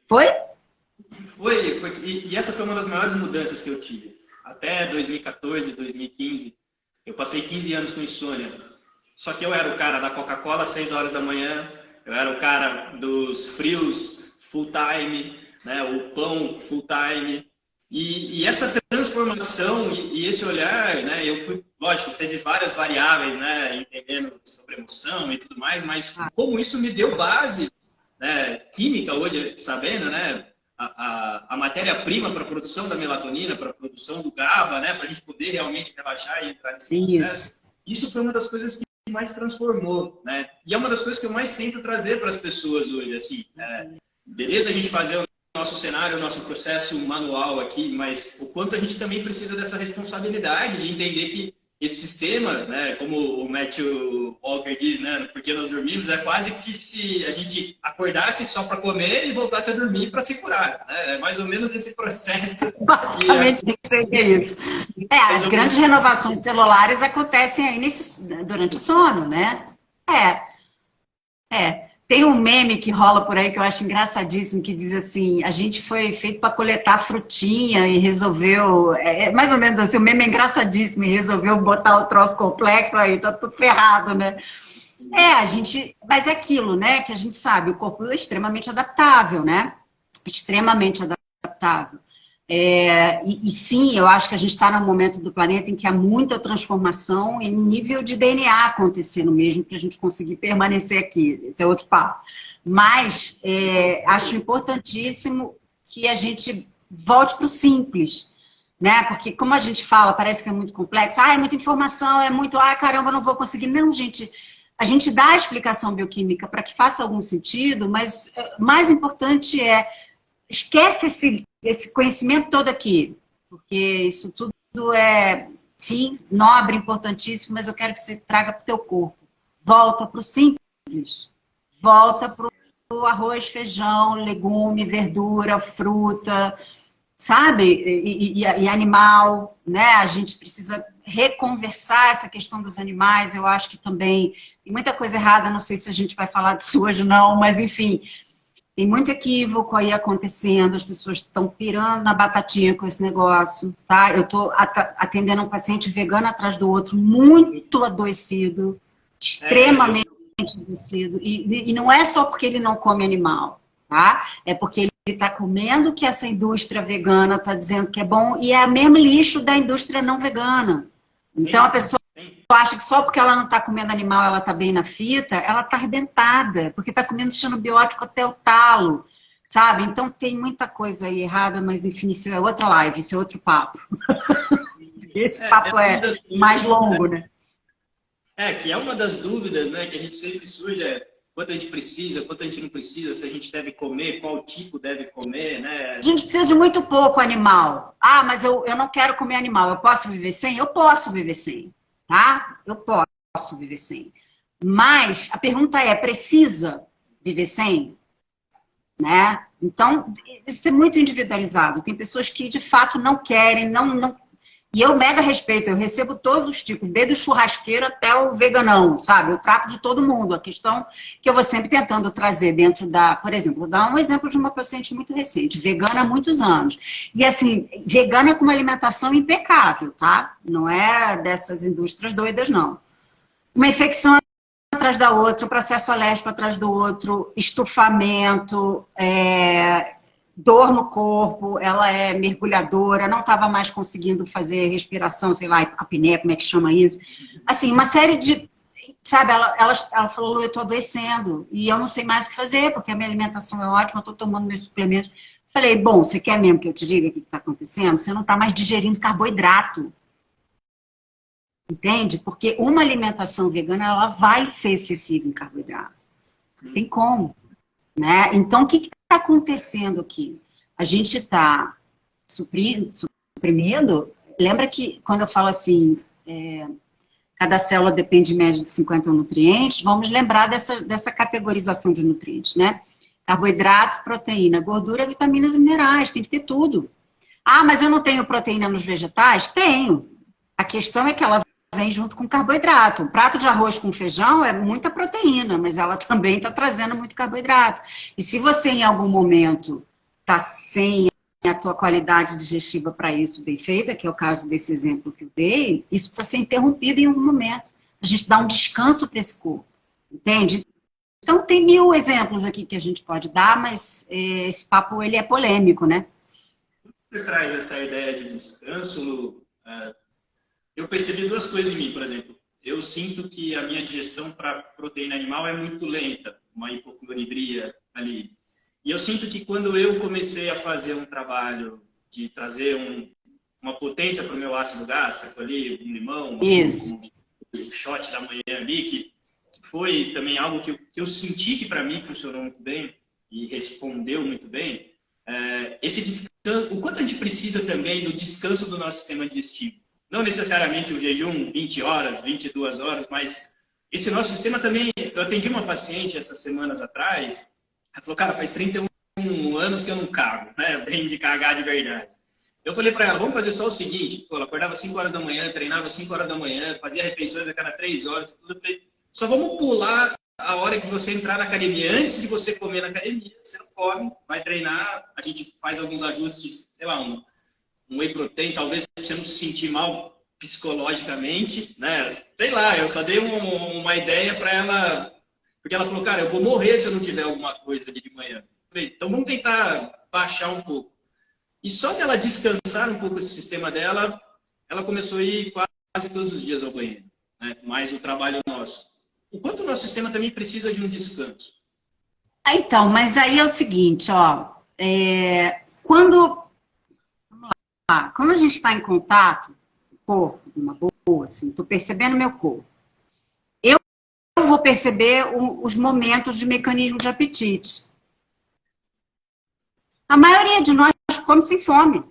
Speaker 2: Foi?
Speaker 1: Foi. E essa foi uma das maiores mudanças que eu tive. Até 2014, 2015, eu passei 15 anos com insônia. Só que eu era o cara da Coca-Cola às 6 horas da manhã, eu era o cara dos frios full time, né, o pão full time. E essa transformação e esse olhar, né, eu fui, lógico, teve várias variáveis, né, entendendo sobre emoção e tudo mais, mas como isso me deu base, né, química hoje, sabendo, né, a matéria-prima para a produção da melatonina, para a produção do GABA, né, para a gente poder realmente relaxar e entrar nesse processo. Isso foi uma das coisas que mais transformou, né? E é uma das coisas que eu mais tento trazer para as pessoas hoje, assim, beleza a gente fazer o nosso cenário, o nosso processo manual aqui, mas o quanto a gente também precisa dessa responsabilidade de entender que esse sistema, né, como o Matthew Walker diz, né, porque nós dormimos, é quase que se a gente acordasse só para comer e voltasse a dormir para se curar, né? É mais ou menos esse processo.
Speaker 2: Basicamente, seria isso. As grandes renovações celulares acontecem aí durante o sono, né? Tem um meme que rola por aí que eu acho engraçadíssimo, que diz assim, a gente foi feito para coletar frutinha e resolveu, mais ou menos assim, o meme é engraçadíssimo e resolveu botar o troço complexo aí, tá tudo ferrado, né? Mas é aquilo, né, que a gente sabe, o corpo é extremamente adaptável, né? Extremamente adaptável. E sim, eu acho que a gente está num momento do planeta em que há muita transformação em nível de DNA acontecendo mesmo para a gente conseguir permanecer aqui. Esse é outro papo. Mas acho importantíssimo que a gente volte para o simples, né? Porque como a gente fala, parece que é muito complexo. É muita informação, é muito... caramba, não vou conseguir. Não, gente... A gente dá a explicação bioquímica para que faça algum sentido, mas mais importante esquece esse conhecimento todo aqui, porque isso tudo é, sim, nobre, importantíssimo, mas eu quero que você traga para o teu corpo. Volta para o simples. Volta para o arroz, feijão, legume, verdura, fruta, sabe? E animal, né? A gente precisa reconversar essa questão dos animais. Eu acho que também tem muita coisa errada, não sei se a gente vai falar disso hoje não, mas enfim... Tem muito equívoco aí acontecendo, as pessoas estão pirando na batatinha com esse negócio, tá? Eu estou atendendo um paciente vegano atrás do outro, muito adoecido, extremamente adoecido. E não é só porque ele não come animal, tá? É porque ele está comendo o que essa indústria vegana está dizendo que é bom e é o mesmo lixo da indústria não vegana. Então a pessoa acha que só porque ela não está comendo animal ela está bem na fita, ela está arrebentada, porque está comendo xenobiótico até o talo, sabe? Então tem muita coisa aí errada, mas enfim, isso é outra live, isso é outro papo. Esse papo é mais longo, né?
Speaker 1: Que é uma das dúvidas, né, que a gente sempre surge, quanto a gente precisa, quanto a gente não precisa, se a gente deve comer, qual tipo deve comer, né?
Speaker 2: A gente precisa de muito pouco animal. Mas eu não quero comer animal, eu posso viver sem? Eu posso viver sem. Tá? Eu posso viver sem. Mas a pergunta é, precisa viver sem? Né? Então, isso é muito individualizado. Tem pessoas que, de fato, não querem, E eu mega respeito, eu recebo todos os tipos, desde o churrasqueiro até o veganão, sabe? Eu trato de todo mundo. A questão que eu vou sempre tentando trazer dentro da... Por exemplo, vou dar um exemplo de uma paciente muito recente, vegana há muitos anos. E, assim, vegana com uma alimentação impecável, tá? Não é dessas indústrias doidas, não. Uma infecção atrás da outra, processo alérgico atrás do outro, estufamento, dor no corpo, ela é mergulhadora, não estava mais conseguindo fazer respiração, sei lá, apneia, como é que chama isso? Assim, uma série de... Sabe, ela falou, Lu, eu estou adoecendo e eu não sei mais o que fazer, porque a minha alimentação é ótima, eu estou tomando meus suplementos. Falei, bom, você quer mesmo que eu te diga o que está acontecendo? Você não está mais digerindo carboidrato. Entende? Porque uma alimentação vegana, ela vai ser excessiva em carboidrato. Não tem como. Né? Então, o que está acontecendo aqui? A gente está suprimindo... Lembra que quando eu falo assim, cada célula depende de média de 50 nutrientes, vamos lembrar dessa categorização de nutrientes, né? Carboidrato, proteína, gordura, vitaminas e minerais, tem que ter tudo. Ah, mas eu não tenho proteína nos vegetais? Tenho. A questão é que ela vem junto com carboidrato. Um prato de arroz com feijão é muita proteína, mas ela também está trazendo muito carboidrato. E se você, em algum momento, está sem a tua qualidade digestiva para isso bem feita, que é o caso desse exemplo que eu dei, isso precisa ser interrompido em algum momento. A gente dá um descanso para esse corpo. Entende? Então, tem 1000 exemplos aqui que a gente pode dar, mas esse papo, ele é polêmico, né?
Speaker 1: Você traz essa ideia de descanso, Lu, eu percebi 2 coisas em mim, por exemplo. Eu sinto que a minha digestão para proteína animal é muito lenta, uma hipocloridria ali. E eu sinto que quando eu comecei a fazer um trabalho de trazer uma potência para o meu ácido gástrico ali, um limão, um shot da manhã ali, que foi também algo que eu senti que para mim funcionou muito bem e respondeu muito bem, esse descanso, o quanto a gente precisa também do descanso do nosso sistema digestivo. Não necessariamente o jejum 20 horas, 22 horas, mas esse nosso sistema também... Eu atendi uma paciente essas semanas atrás, ela falou, cara, faz 31 anos que eu não cago, né? Bem de cagar de verdade. Eu falei para ela, vamos fazer só o seguinte, pô, ela acordava 5 horas da manhã, treinava 5 horas da manhã, fazia refeições a cada 3 horas, tudo. Eu falei, só vamos pular a hora que você entrar na academia, antes de você comer na academia. Você não come, vai treinar, a gente faz alguns ajustes, sei lá, um whey protein, talvez você não se sentir mal psicologicamente, né? Sei lá, eu só dei uma ideia para ela, porque ela falou, cara, eu vou morrer se eu não tiver alguma coisa ali de manhã. Eu falei, então vamos tentar baixar um pouco. E só dela descansar um pouco esse sistema dela, ela começou a ir quase todos os dias ao banheiro, né? Mais o trabalho nosso. O quanto o nosso sistema também precisa de um descanso?
Speaker 2: Então, mas aí é o seguinte, ó, quando a gente está em contato com o corpo, de uma boa, assim, estou percebendo meu corpo, eu vou perceber os momentos de mecanismo de apetite. A maioria de nós come sem fome.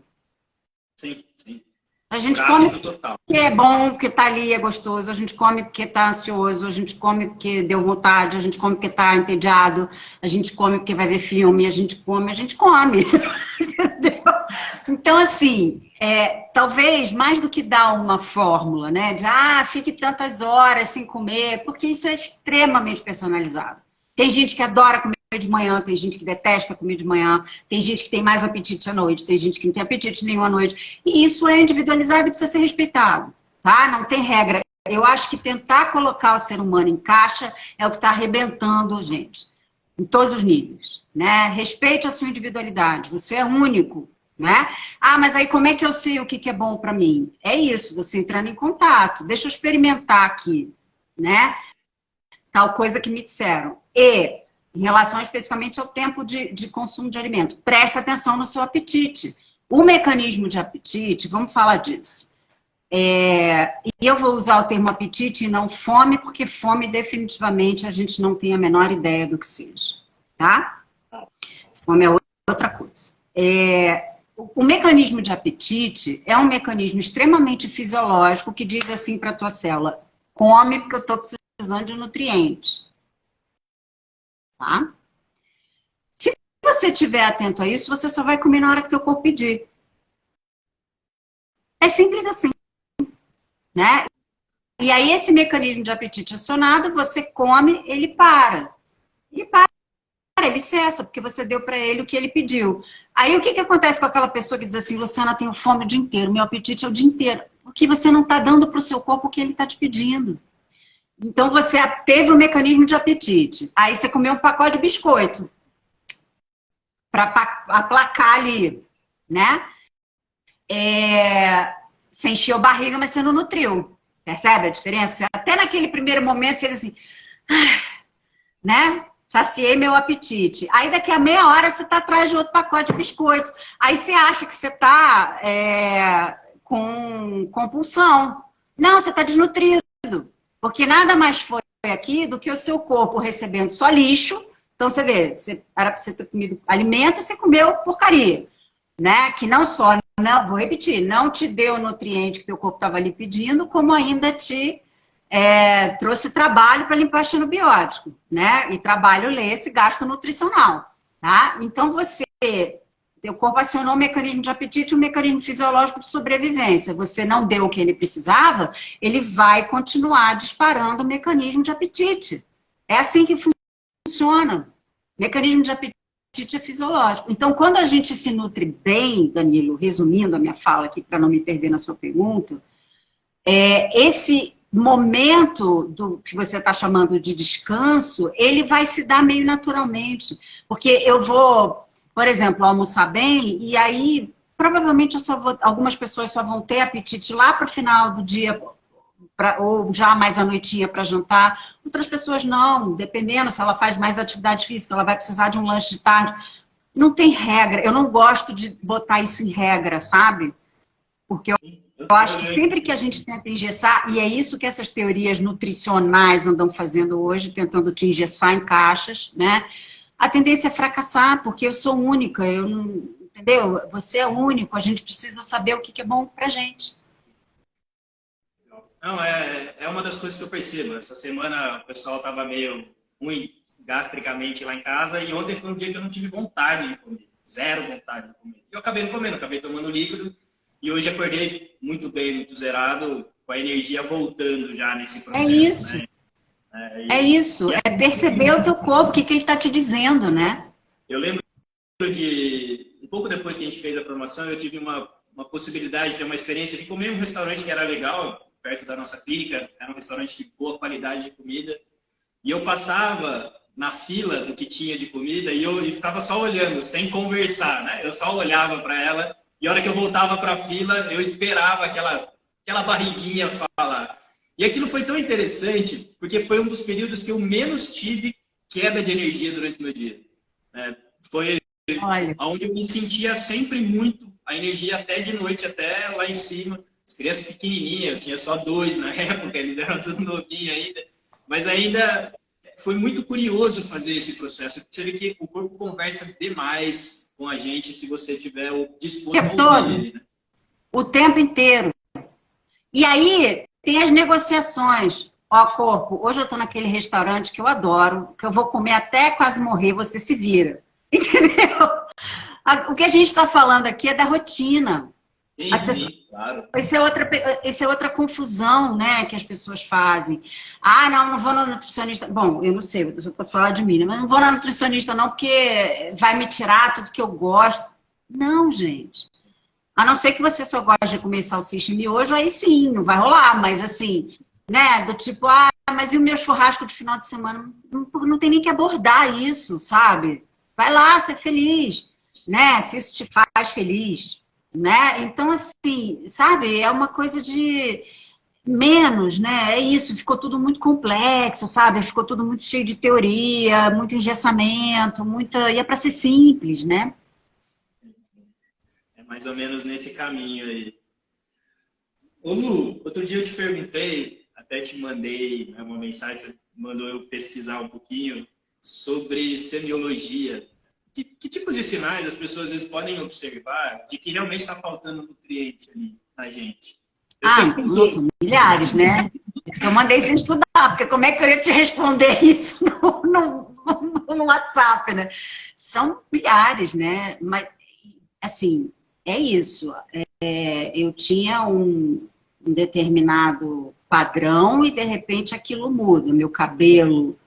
Speaker 1: Sim, sim.
Speaker 2: A gente come porque é bom, porque está ali, é gostoso. A gente come porque está ansioso. A gente come porque deu vontade. A gente come porque está entediado. A gente come porque vai ver filme. A gente come. Entendeu? Então, assim, talvez mais do que dar uma fórmula, né? De, fique tantas horas sem comer, porque isso é extremamente personalizado. Tem gente que adora comer de manhã, tem gente que detesta comer de manhã, tem gente que tem mais apetite à noite, tem gente que não tem apetite nenhum à noite. E isso é individualizado e precisa ser respeitado, tá? Não tem regra. Eu acho que tentar colocar o ser humano em caixa é o que está arrebentando, gente, em todos os níveis, né? Respeite a sua individualidade, você é único, né? Mas aí como é que eu sei o que é bom para mim? É isso, você entrando em contato. Deixa eu experimentar aqui, né? Tal coisa que me disseram. E, em relação especificamente ao tempo de consumo de alimento, preste atenção no seu apetite. O mecanismo de apetite, vamos falar disso. E eu vou usar o termo apetite e não fome, porque fome definitivamente a gente não tem a menor ideia do que seja, tá? Fome é outra coisa. O mecanismo de apetite é um mecanismo extremamente fisiológico que diz assim para a tua célula, come porque eu estou precisando precisando de nutrientes. Tá? Se você estiver atento a isso, você só vai comer na hora que teu corpo pedir. É simples assim, né? E aí esse mecanismo de apetite acionado, você come, ele para. Ele para, ele cessa, porque você deu para ele o que ele pediu. Aí o que, que acontece com aquela pessoa que diz assim, Luciana, tenho fome o dia inteiro, meu apetite é o dia inteiro. Porque você não está dando para o seu corpo o que ele está te pedindo. Então você teve um mecanismo de apetite. Aí você comeu um pacote de biscoito para aplacar ali, né? Você encheu a barriga, mas você não nutriu. Percebe a diferença? Você até naquele primeiro momento fez assim, né? Saciei meu apetite. Aí daqui a meia hora você está atrás de outro pacote de biscoito. Aí você acha que você está com compulsão. Não, você está desnutrido. Porque nada mais foi aqui do que o seu corpo recebendo só lixo. Então você vê, era para você ter comido alimento e você comeu porcaria. Né? Que não só, não, vou repetir, não te deu o nutriente que teu corpo estava ali pedindo, como ainda te trouxe trabalho para limpar xenobiótico, né? E trabalho lê esse gasto nutricional, tá? Então teu corpo acionou um mecanismo de apetite, um mecanismo fisiológico de sobrevivência. Você não deu o que ele precisava, ele vai continuar disparando o mecanismo de apetite. É assim que funciona. Mecanismo de apetite é fisiológico. Então, quando a gente se nutre bem, Danilo, resumindo a minha fala aqui para não me perder na sua pergunta, esse momento do que você está chamando de descanso, ele vai se dar meio naturalmente. Porque eu vou, por exemplo, almoçar bem, e aí provavelmente algumas pessoas só vão ter apetite lá para o final do dia, ou já mais à noitinha para jantar. Outras pessoas não, dependendo se ela faz mais atividade física, ela vai precisar de um lanche de tarde. Não tem regra, eu não gosto de botar isso em regra, sabe? Porque eu acho que sempre que a gente tenta engessar, e é isso que essas teorias nutricionais andam fazendo hoje, tentando te engessar em caixas, né? A tendência é fracassar, porque eu sou única, eu não, entendeu? Você é único, a gente precisa saber o que é bom pra gente.
Speaker 1: Não, é uma das coisas que eu percebo. Essa semana o pessoal estava meio ruim gastricamente lá em casa, e ontem foi um dia que eu não tive vontade de comer, zero vontade de comer. Eu acabei não comendo, acabei tomando líquido, e hoje acordei muito bem, muito zerado, com a energia voltando já nesse processo.
Speaker 2: É isso.
Speaker 1: Né?
Speaker 2: É isso. É perceber o teu corpo, o que ele está te dizendo, né?
Speaker 1: Eu lembro um pouco depois que a gente fez a promoção, eu tive uma possibilidade de ter uma experiência de comer em um restaurante que era legal, perto da nossa clínica, era um restaurante de boa qualidade de comida, e eu passava na fila do que tinha de comida e eu ficava só olhando, sem conversar, né? Eu só olhava para ela, e a hora que eu voltava para a fila, eu esperava aquela barriguinha falar. E aquilo foi tão interessante, porque foi um dos períodos que eu menos tive queda de energia durante o meu dia. Foi onde eu me sentia sempre muito, a energia até de noite, até lá em cima. As crianças pequenininhas, eu tinha só 2 na época, eles eram tudo novinhos ainda. Mas ainda foi muito curioso fazer esse processo. Você vê que o corpo conversa demais com a gente se você tiver disposto a ouvir ele. Né?
Speaker 2: O tempo inteiro. E aí tem as negociações. Ó, corpo, hoje eu estou naquele restaurante que eu adoro, que eu vou comer até quase morrer, você se vira. Entendeu? O que a gente está falando aqui é da rotina.
Speaker 1: Sim, claro.
Speaker 2: Essa é outra confusão, né, que as pessoas fazem. Ah, não vou no nutricionista. Bom, eu não sei, eu posso falar de mim, né? Mas não vou na nutricionista não, porque vai me tirar tudo que eu gosto. Não, gente. A não ser que você só goste de comer salsicha e miojo, aí sim, não vai rolar. Mas assim, né, do tipo, mas e o meu churrasco de final de semana? Não tem nem que abordar isso, sabe? Vai lá, ser feliz, né? Se isso te faz feliz. Né? Então, assim, sabe, é uma coisa de menos, né? É isso, ficou tudo muito complexo, sabe? Ficou tudo muito cheio de teoria, muito engessamento, e é para ser simples, né?
Speaker 1: É mais ou menos nesse caminho aí. Ô Lu, outro dia eu te perguntei, até te mandei uma mensagem, você mandou eu pesquisar um pouquinho sobre semiologia. Que tipos de sinais as pessoas às vezes podem observar de que realmente está faltando nutriente ali na gente?
Speaker 2: Nossa, milhares, né? isso que eu mandei sem estudar, porque como é que eu ia te responder isso no WhatsApp, né? São milhares, né? Mas, assim, é isso. Eu tinha um determinado padrão e, de repente, aquilo muda. Meu cabelo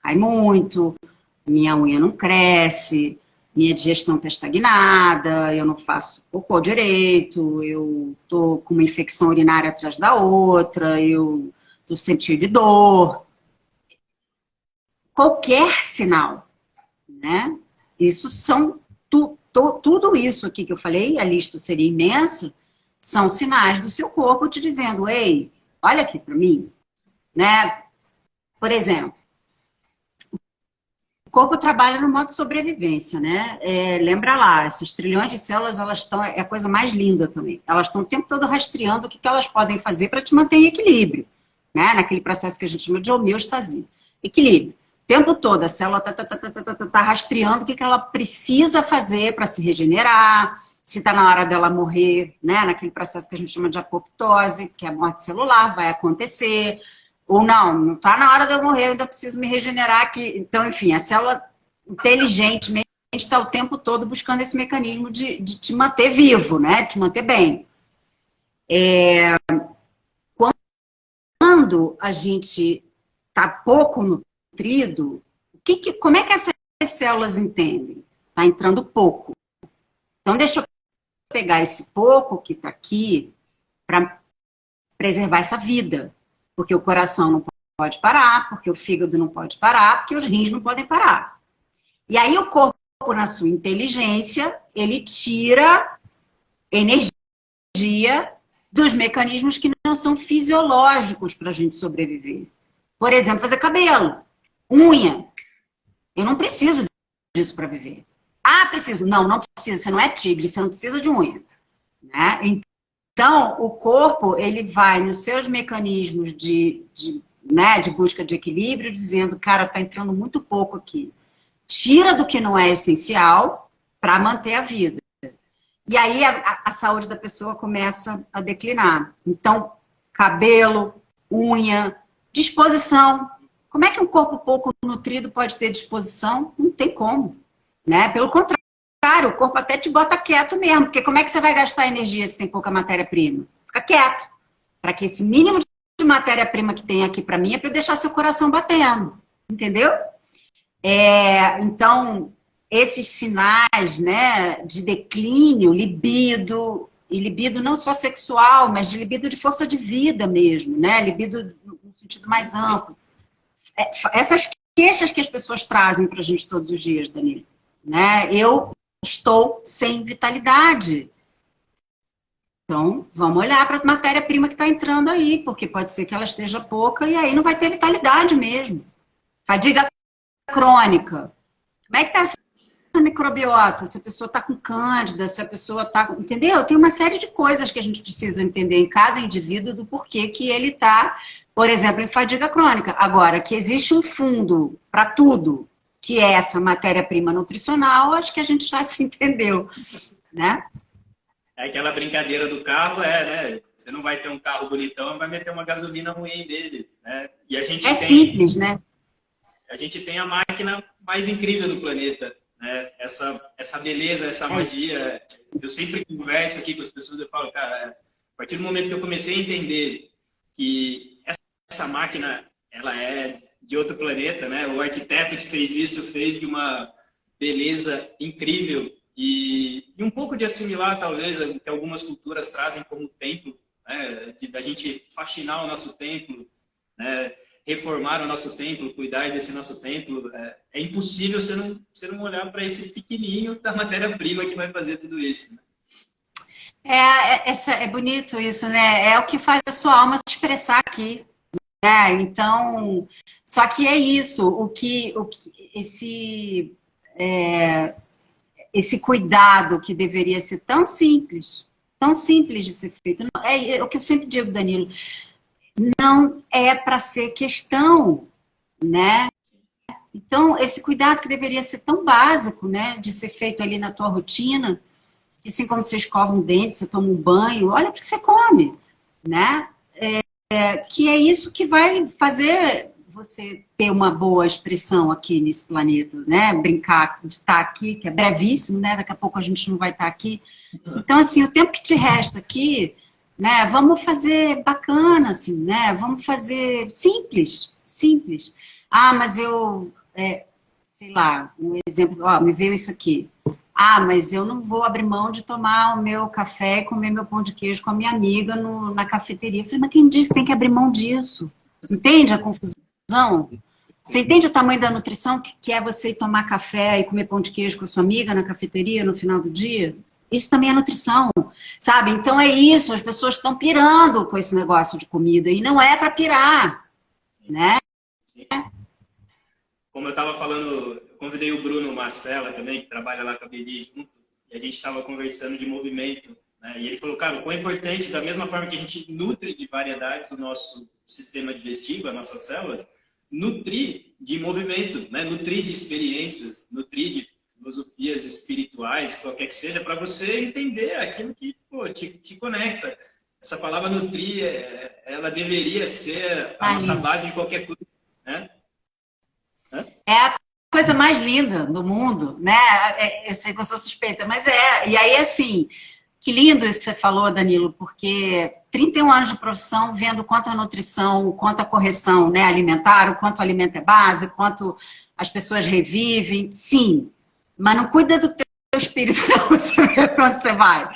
Speaker 2: cai muito, minha unha não cresce, minha digestão está estagnada, eu não faço cocô direito, eu tô com uma infecção urinária atrás da outra, eu tô sempre cheio de dor. Qualquer sinal, né? Isso são tudo isso aqui que eu falei, a lista seria imensa, são sinais do seu corpo te dizendo, ei, olha aqui para mim, né? Por exemplo, o corpo trabalha no modo sobrevivência, né? Lembra lá, esses trilhões de células, elas estão, é a coisa mais linda também. Elas estão o tempo todo rastreando o que elas podem fazer para te manter em equilíbrio, né? Naquele processo que a gente chama de homeostasia. Equilíbrio. O tempo todo a célula tá rastreando o que ela precisa fazer para se regenerar, se está na hora dela morrer, né? Naquele processo que a gente chama de apoptose, que é a morte celular, vai acontecer. Ou não está na hora de eu morrer, eu ainda preciso me regenerar aqui. Então, enfim, a célula inteligentemente está o tempo todo buscando esse mecanismo de te manter vivo, né? De te manter bem. Quando a gente está pouco nutrido, como é que essas células entendem? Está entrando pouco. Então, deixa eu pegar esse pouco que está aqui para preservar essa vida. Porque o coração não pode parar, porque o fígado não pode parar, porque os rins não podem parar. E aí o corpo, na sua inteligência, ele tira energia dos mecanismos que não são fisiológicos para a gente sobreviver. Por exemplo, fazer cabelo, unha. Eu não preciso disso para viver. Ah, preciso. Não precisa. Você não é tigre, você não precisa de unha. Né? Então, o corpo, ele vai nos seus mecanismos de busca de equilíbrio, dizendo, cara, tá entrando muito pouco aqui. Tira do que não é essencial para manter a vida. E aí a saúde da pessoa começa a declinar. Então, cabelo, unha, disposição. Como é que um corpo pouco nutrido pode ter disposição? Não tem como. Né? Pelo contrário. O corpo até te bota quieto mesmo, porque como é que você vai gastar energia se tem pouca matéria-prima? Fica quieto. Para que esse mínimo de matéria-prima que tem aqui para mim é para eu deixar seu coração batendo. Entendeu? Então, esses sinais, né, de declínio, libido, e libido não só sexual, mas de libido de força de vida mesmo, né? Libido no sentido mais amplo. Essas queixas que as pessoas trazem para a gente todos os dias, Danilo, né? Eu estou sem vitalidade. Então, vamos olhar para a matéria-prima que está entrando aí, porque pode ser que ela esteja pouca e aí não vai ter vitalidade mesmo. Fadiga crônica. Como é que está essa microbiota? Se a pessoa está com cândida, se a pessoa está... Entendeu? Tem uma série de coisas que a gente precisa entender em cada indivíduo do porquê que ele está, por exemplo, em fadiga crônica. Agora, que existe um fundo para tudo, que é essa matéria-prima nutricional, acho que a gente já se entendeu, né?
Speaker 1: É aquela brincadeira do carro, né? Você não vai ter um carro bonitão, vai meter uma gasolina ruim nele, né? E a gente
Speaker 2: simples, né?
Speaker 1: A gente tem a máquina mais incrível do planeta, né? Essa beleza, essa magia. Eu sempre converso aqui com as pessoas, eu falo, cara, a partir do momento que eu comecei a entender que essa máquina, ela é de outro planeta, né? O arquiteto que fez isso fez de uma beleza incrível e um pouco de assimilar, talvez, o que algumas culturas trazem como templo, né? Da gente faxinar o nosso templo, né? Reformar o nosso templo, cuidar desse nosso templo. É impossível você não olhar para esse pequenininho da matéria-prima que vai fazer tudo isso, né?
Speaker 2: É bonito isso, né? É o que faz a sua alma se expressar aqui. Então, só que é isso, esse cuidado que deveria ser tão simples de ser feito. É o que eu sempre digo, Danilo, não é para ser questão, né? Então, esse cuidado que deveria ser tão básico, né, de ser feito ali na tua rotina, assim como você escova um dente, você toma um banho, olha para o que você come, né? que é isso que vai fazer você ter uma boa expressão aqui nesse planeta, né? Brincar de estar aqui, que é brevíssimo, né? Daqui a pouco a gente não vai estar aqui. Então, assim, o tempo que te resta aqui, né? Vamos fazer bacana, assim, né? Vamos fazer simples, simples. Ah, mas eu, sei lá, um exemplo, ó, me veio isso aqui. Ah, mas eu não vou abrir mão de tomar o meu café e comer meu pão de queijo com a minha amiga na cafeteria. Eu falei, mas quem disse que tem que abrir mão disso? Entende a confusão? Você entende o tamanho da nutrição que é você ir tomar café e comer pão de queijo com a sua amiga na cafeteria no final do dia? Isso também é nutrição, sabe? Então é isso, as pessoas estão pirando com esse negócio de comida e não é para pirar, né?
Speaker 1: Como eu estava falando, eu convidei o Bruno Marcela também, que trabalha lá com a Beli junto, e a gente estava conversando de movimento, né? E ele falou, cara, o quão é importante, da mesma forma que a gente nutre de variedade o nosso sistema digestivo, as nossas células, nutrir de movimento, né? Nutrir de experiências, nutrir de filosofias espirituais, qualquer que seja, para você entender aquilo que te conecta. Essa palavra nutrir, ela deveria ser a nossa base de qualquer coisa, né?
Speaker 2: É a coisa mais linda do mundo, né? Eu sei que eu sou suspeita, mas é. E aí, assim, que lindo isso que você falou, Danilo, porque 31 anos de profissão, vendo quanto a nutrição, quanto a correção, né, alimentar, o quanto o alimento é base, quanto as pessoas revivem, sim, mas não cuida do teu espírito, não, você vê pra onde você vai,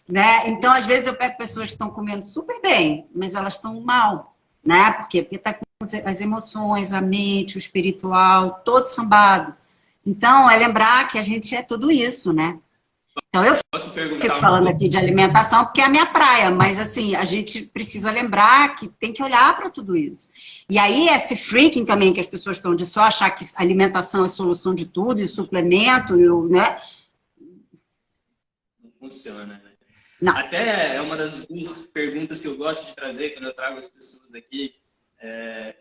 Speaker 2: né? Então, às vezes, eu pego pessoas que estão comendo super bem, mas elas estão mal, né? Por quê? Porque está com as emoções, a mente, o espiritual, todo sambado. Então, é lembrar que a gente é tudo isso, né? Então, eu fico falando aqui de alimentação porque é a minha praia, mas assim, a gente precisa lembrar que tem que olhar para tudo isso. E aí, esse freaking também, que as pessoas estão de só achar que alimentação é solução de tudo, e suplemento, né?
Speaker 1: Não funciona, né?
Speaker 2: Não.
Speaker 1: Até é uma das perguntas que eu gosto de trazer quando eu trago as pessoas aqui.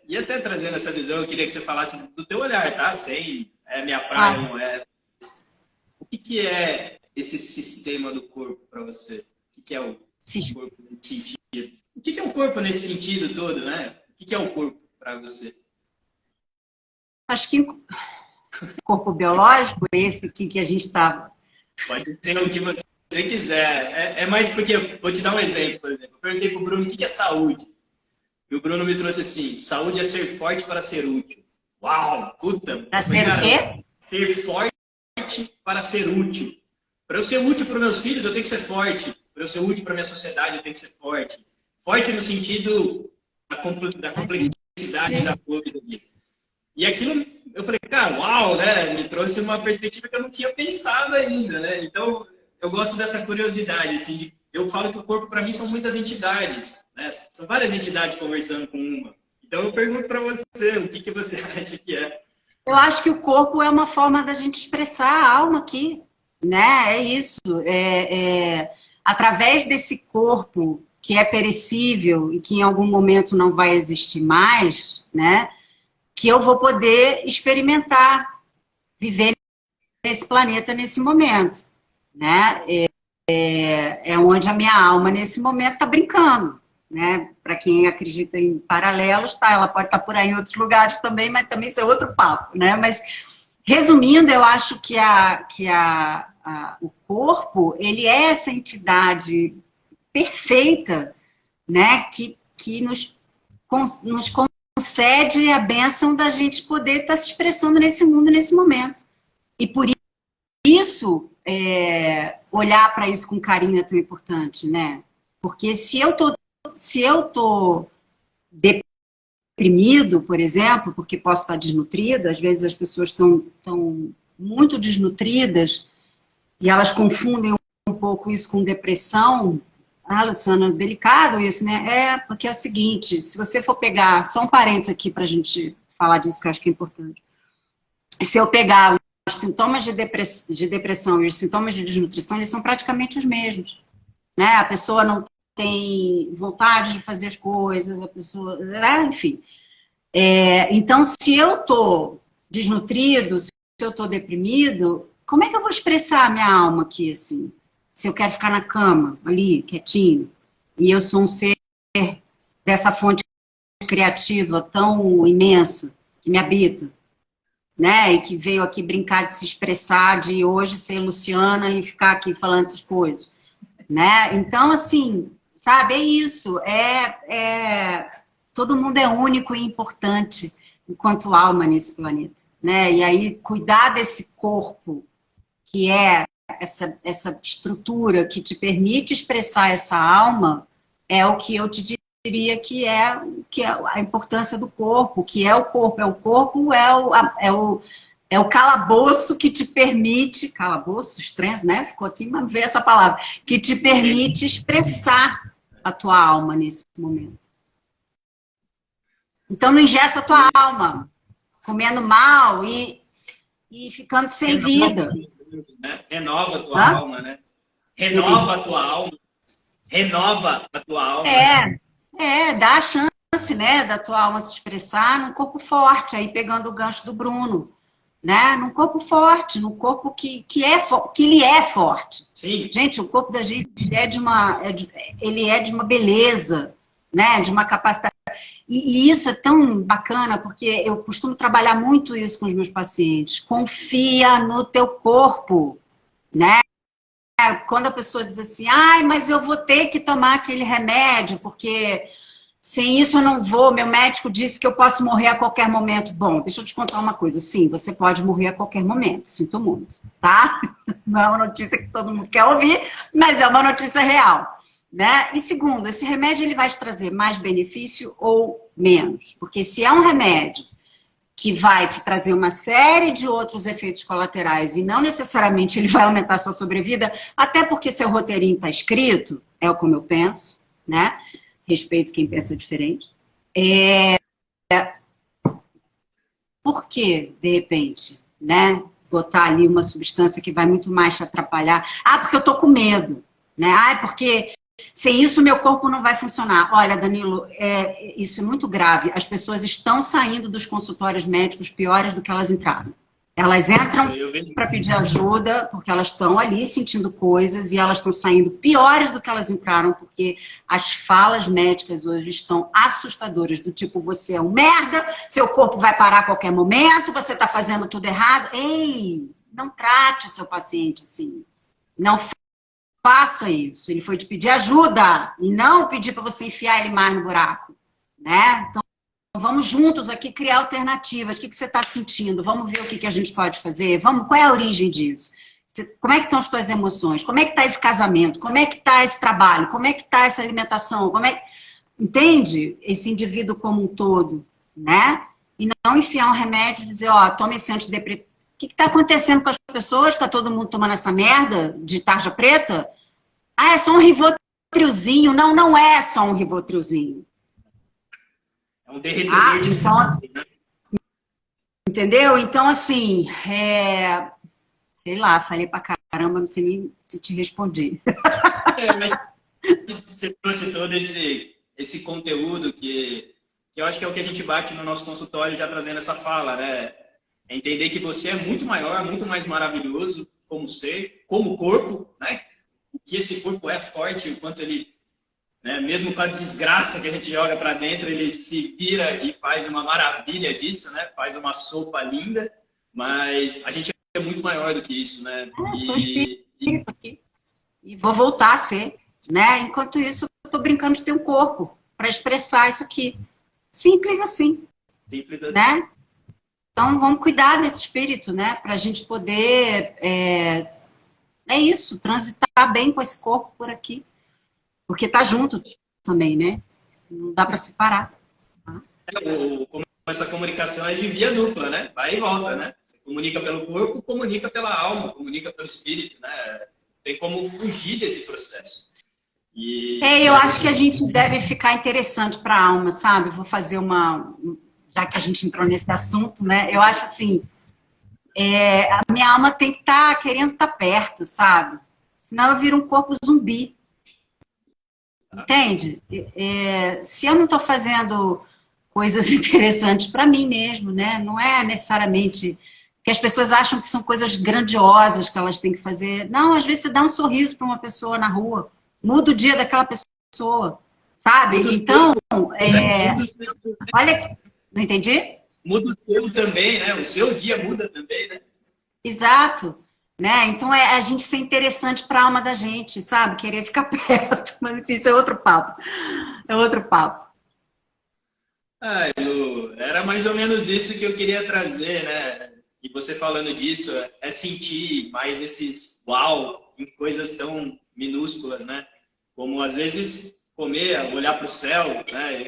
Speaker 1: E até trazendo essa visão, eu queria que você falasse do teu olhar, tá? Sem minha praia, não é. O que é esse sistema do corpo para você? O que é o corpo nesse sentido? O que é o corpo nesse sentido todo, né? O que é o corpo para você?
Speaker 2: Acho que corpo biológico, esse que a gente está...
Speaker 1: Pode ser o que você quiser. É mais porque, vou te dar um exemplo, por exemplo. Eu perguntei para o Bruno o que é saúde. E o Bruno me trouxe assim, saúde é ser forte para ser útil. Uau, puta!
Speaker 2: Para ser o quê?
Speaker 1: Ser forte para ser útil. Para eu ser útil para os meus filhos, eu tenho que ser forte. Para eu ser útil para a minha sociedade, eu tenho que ser forte. Forte no sentido da complexidade da coisa. E aquilo, eu falei, cara, uau, né? Me trouxe uma perspectiva que eu não tinha pensado ainda, né? Então, eu gosto dessa curiosidade, assim, eu falo que o corpo, para mim, são muitas entidades, né? São várias entidades conversando com uma. Então, eu pergunto para você, o que você acha que é?
Speaker 2: Eu acho que o corpo é uma forma da gente expressar a alma aqui, né? É isso. Através desse corpo que é perecível e que em algum momento não vai existir mais, né? Que eu vou poder experimentar, viver nesse planeta nesse momento, né? É onde a minha alma nesse momento está brincando, né? Para quem acredita em paralelos, tá? Ela pode estar por aí em outros lugares também, mas também isso é outro papo, né? Mas resumindo, eu acho que o corpo, ele é essa entidade perfeita, né? Que nos concede a bênção da gente poder estar se expressando nesse mundo, nesse momento. E por isso, olhar para isso com carinho é tão importante, né? Porque se eu tô deprimido, por exemplo, porque posso estar desnutrido, às vezes as pessoas estão muito desnutridas e elas confundem um pouco isso com depressão. Ah, Luciana, delicado isso, né? Porque é o seguinte, se você for pegar, só um parênteses aqui para a gente falar disso que eu acho que é importante. Se eu pegar os sintomas de depressão e os sintomas de desnutrição, eles são praticamente os mesmos, né? A pessoa não tem vontade de fazer as coisas, a pessoa... enfim. Então, se eu estou desnutrido, se eu estou deprimido, como é que eu vou expressar a minha alma aqui, assim? Se eu quero ficar na cama, ali, quietinho, e eu sou um ser dessa fonte criativa tão imensa que me habita, né? E que veio aqui brincar de se expressar, de hoje ser Luciana e ficar aqui falando essas coisas, né? Então, assim, sabe, é isso. Todo mundo é único e importante enquanto alma nesse planeta, né? E aí, cuidar desse corpo, que é essa estrutura que te permite expressar essa alma, é o que eu te diria que é a importância do corpo, que é o corpo. É o corpo, é o calabouço que te permite, calabouço, estranho, né? Ficou aqui, mas vê essa palavra, que te permite expressar a tua alma nesse momento. Então não ingessa a tua alma, comendo mal e ficando sem vida.
Speaker 1: Renova a tua alma, né? Renova a tua alma. Renova a tua alma.
Speaker 2: Dá a chance, né, da tua alma se expressar num corpo forte, aí pegando o gancho do Bruno, né? Num corpo forte, num corpo que ele é forte.
Speaker 1: Sim.
Speaker 2: Gente, o corpo da gente ele é de uma beleza, né? De uma capacidade. E isso é tão bacana, porque eu costumo trabalhar muito isso com os meus pacientes. Confia no teu corpo, né? Quando a pessoa diz assim, mas eu vou ter que tomar aquele remédio, porque sem isso eu não vou, meu médico disse que eu posso morrer a qualquer momento. Bom, deixa eu te contar uma coisa. Sim, você pode morrer a qualquer momento, sinto muito, tá? Não é uma notícia que todo mundo quer ouvir, mas é uma notícia real. Né? E segundo, esse remédio ele vai te trazer mais benefício ou menos? Porque se é um remédio que vai te trazer uma série de outros efeitos colaterais e não necessariamente ele vai aumentar a sua sobrevida, até porque seu roteirinho está escrito, é como eu penso, né? Respeito quem pensa diferente. Por que, de repente, né? Botar ali uma substância que vai muito mais te atrapalhar? Porque eu tô com medo, né? Porque sem isso, meu corpo não vai funcionar. Olha, Danilo, isso é muito grave. As pessoas estão saindo dos consultórios médicos piores do que elas entraram. Elas entram para pedir ajuda, porque elas estão ali sentindo coisas, e elas estão saindo piores do que elas entraram, porque as falas médicas hoje estão assustadoras, do tipo, você é um merda, seu corpo vai parar a qualquer momento, você está fazendo tudo errado. Ei, não trate o seu paciente assim. Não faça isso. Ele foi te pedir ajuda e não pedir para você enfiar ele mais no buraco, né? Então, vamos juntos aqui criar alternativas. O que você está sentindo? Vamos ver o que a gente pode fazer? Qual é a origem disso? Como é que estão as tuas emoções? Como é que está esse casamento? Como é que está esse trabalho? Como é que está essa alimentação? Entende? Esse indivíduo como um todo, né? E não enfiar um remédio e dizer, toma esse antidepressivo. O que está acontecendo com as pessoas? Está todo mundo tomando essa merda de tarja preta? É só um Rivotrilzinho. Não, não é só um Rivotrilzinho.
Speaker 1: É um derretedor de sangue, né?
Speaker 2: Entendeu? Então, assim, sei lá, falei pra caramba, não sei nem se te respondi.
Speaker 1: Mas você trouxe todo esse conteúdo que eu acho que é o que a gente bate no nosso consultório já trazendo essa fala, né? É entender que você é muito maior, muito mais maravilhoso como ser, como corpo, né? Que esse corpo é forte, o quanto ele, né, mesmo com a desgraça que a gente joga para dentro, ele se vira e faz uma maravilha disso, né? Faz uma sopa linda, mas a gente é muito maior do que isso, né?
Speaker 2: Sou espírito aqui. E vou voltar a ser, né? Enquanto isso, eu tô brincando de ter um corpo para expressar isso aqui. Simples assim.
Speaker 1: Simples assim.
Speaker 2: Né? Então, vamos cuidar desse espírito, né? Para a gente poder, transitar bem com esse corpo por aqui. Porque tá junto também, né? Não dá para separar. Tá?
Speaker 1: Essa comunicação é de via dupla, né? Vai e volta, né? Você comunica pelo corpo, comunica pela alma, comunica pelo espírito, né? Tem como fugir desse processo.
Speaker 2: Eu acho que a gente deve ficar interessante para a alma, sabe? Vou fazer já que a gente entrou nesse assunto, né? Eu acho assim, a minha alma tem que estar querendo estar perto, sabe? Senão eu viro um corpo zumbi. Entende? Se eu não estou fazendo coisas interessantes para mim mesmo, né? Não é necessariamente que as pessoas acham que são coisas grandiosas que elas têm que fazer. Não, às vezes você dá um sorriso para uma pessoa na rua, muda o dia daquela pessoa, sabe?
Speaker 1: Muda
Speaker 2: Então,
Speaker 1: muda o seu,
Speaker 2: olha, não entendi?
Speaker 1: muda o seu também, né? O seu dia muda também, né?
Speaker 2: Exato. Né? Então, a gente ser interessante para a alma da gente, sabe? Querer ficar perto. Mas, enfim, isso é outro papo. É outro papo.
Speaker 1: Ah, Lu, era mais ou menos isso que eu queria trazer, né? E você falando disso, é sentir mais esses uau em coisas tão minúsculas, né? Como às vezes comer, olhar para o céu, né?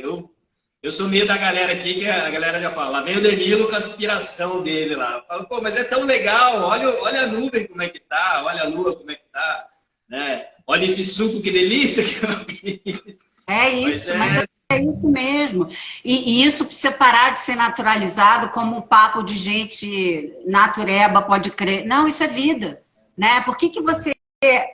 Speaker 1: Eu sou meio da galera aqui que a galera já fala, lá vem o Danilo com a aspiração dele lá. Eu falo, pô, mas é tão legal, olha a nuvem como é que tá, olha a lua como é que tá, né? Olha esse suco, que delícia que eu fiz.
Speaker 2: É isso, mas é isso mesmo. E isso precisa parar de ser naturalizado como um papo de gente natureba, pode crer. Não, isso é vida, né? Por que você,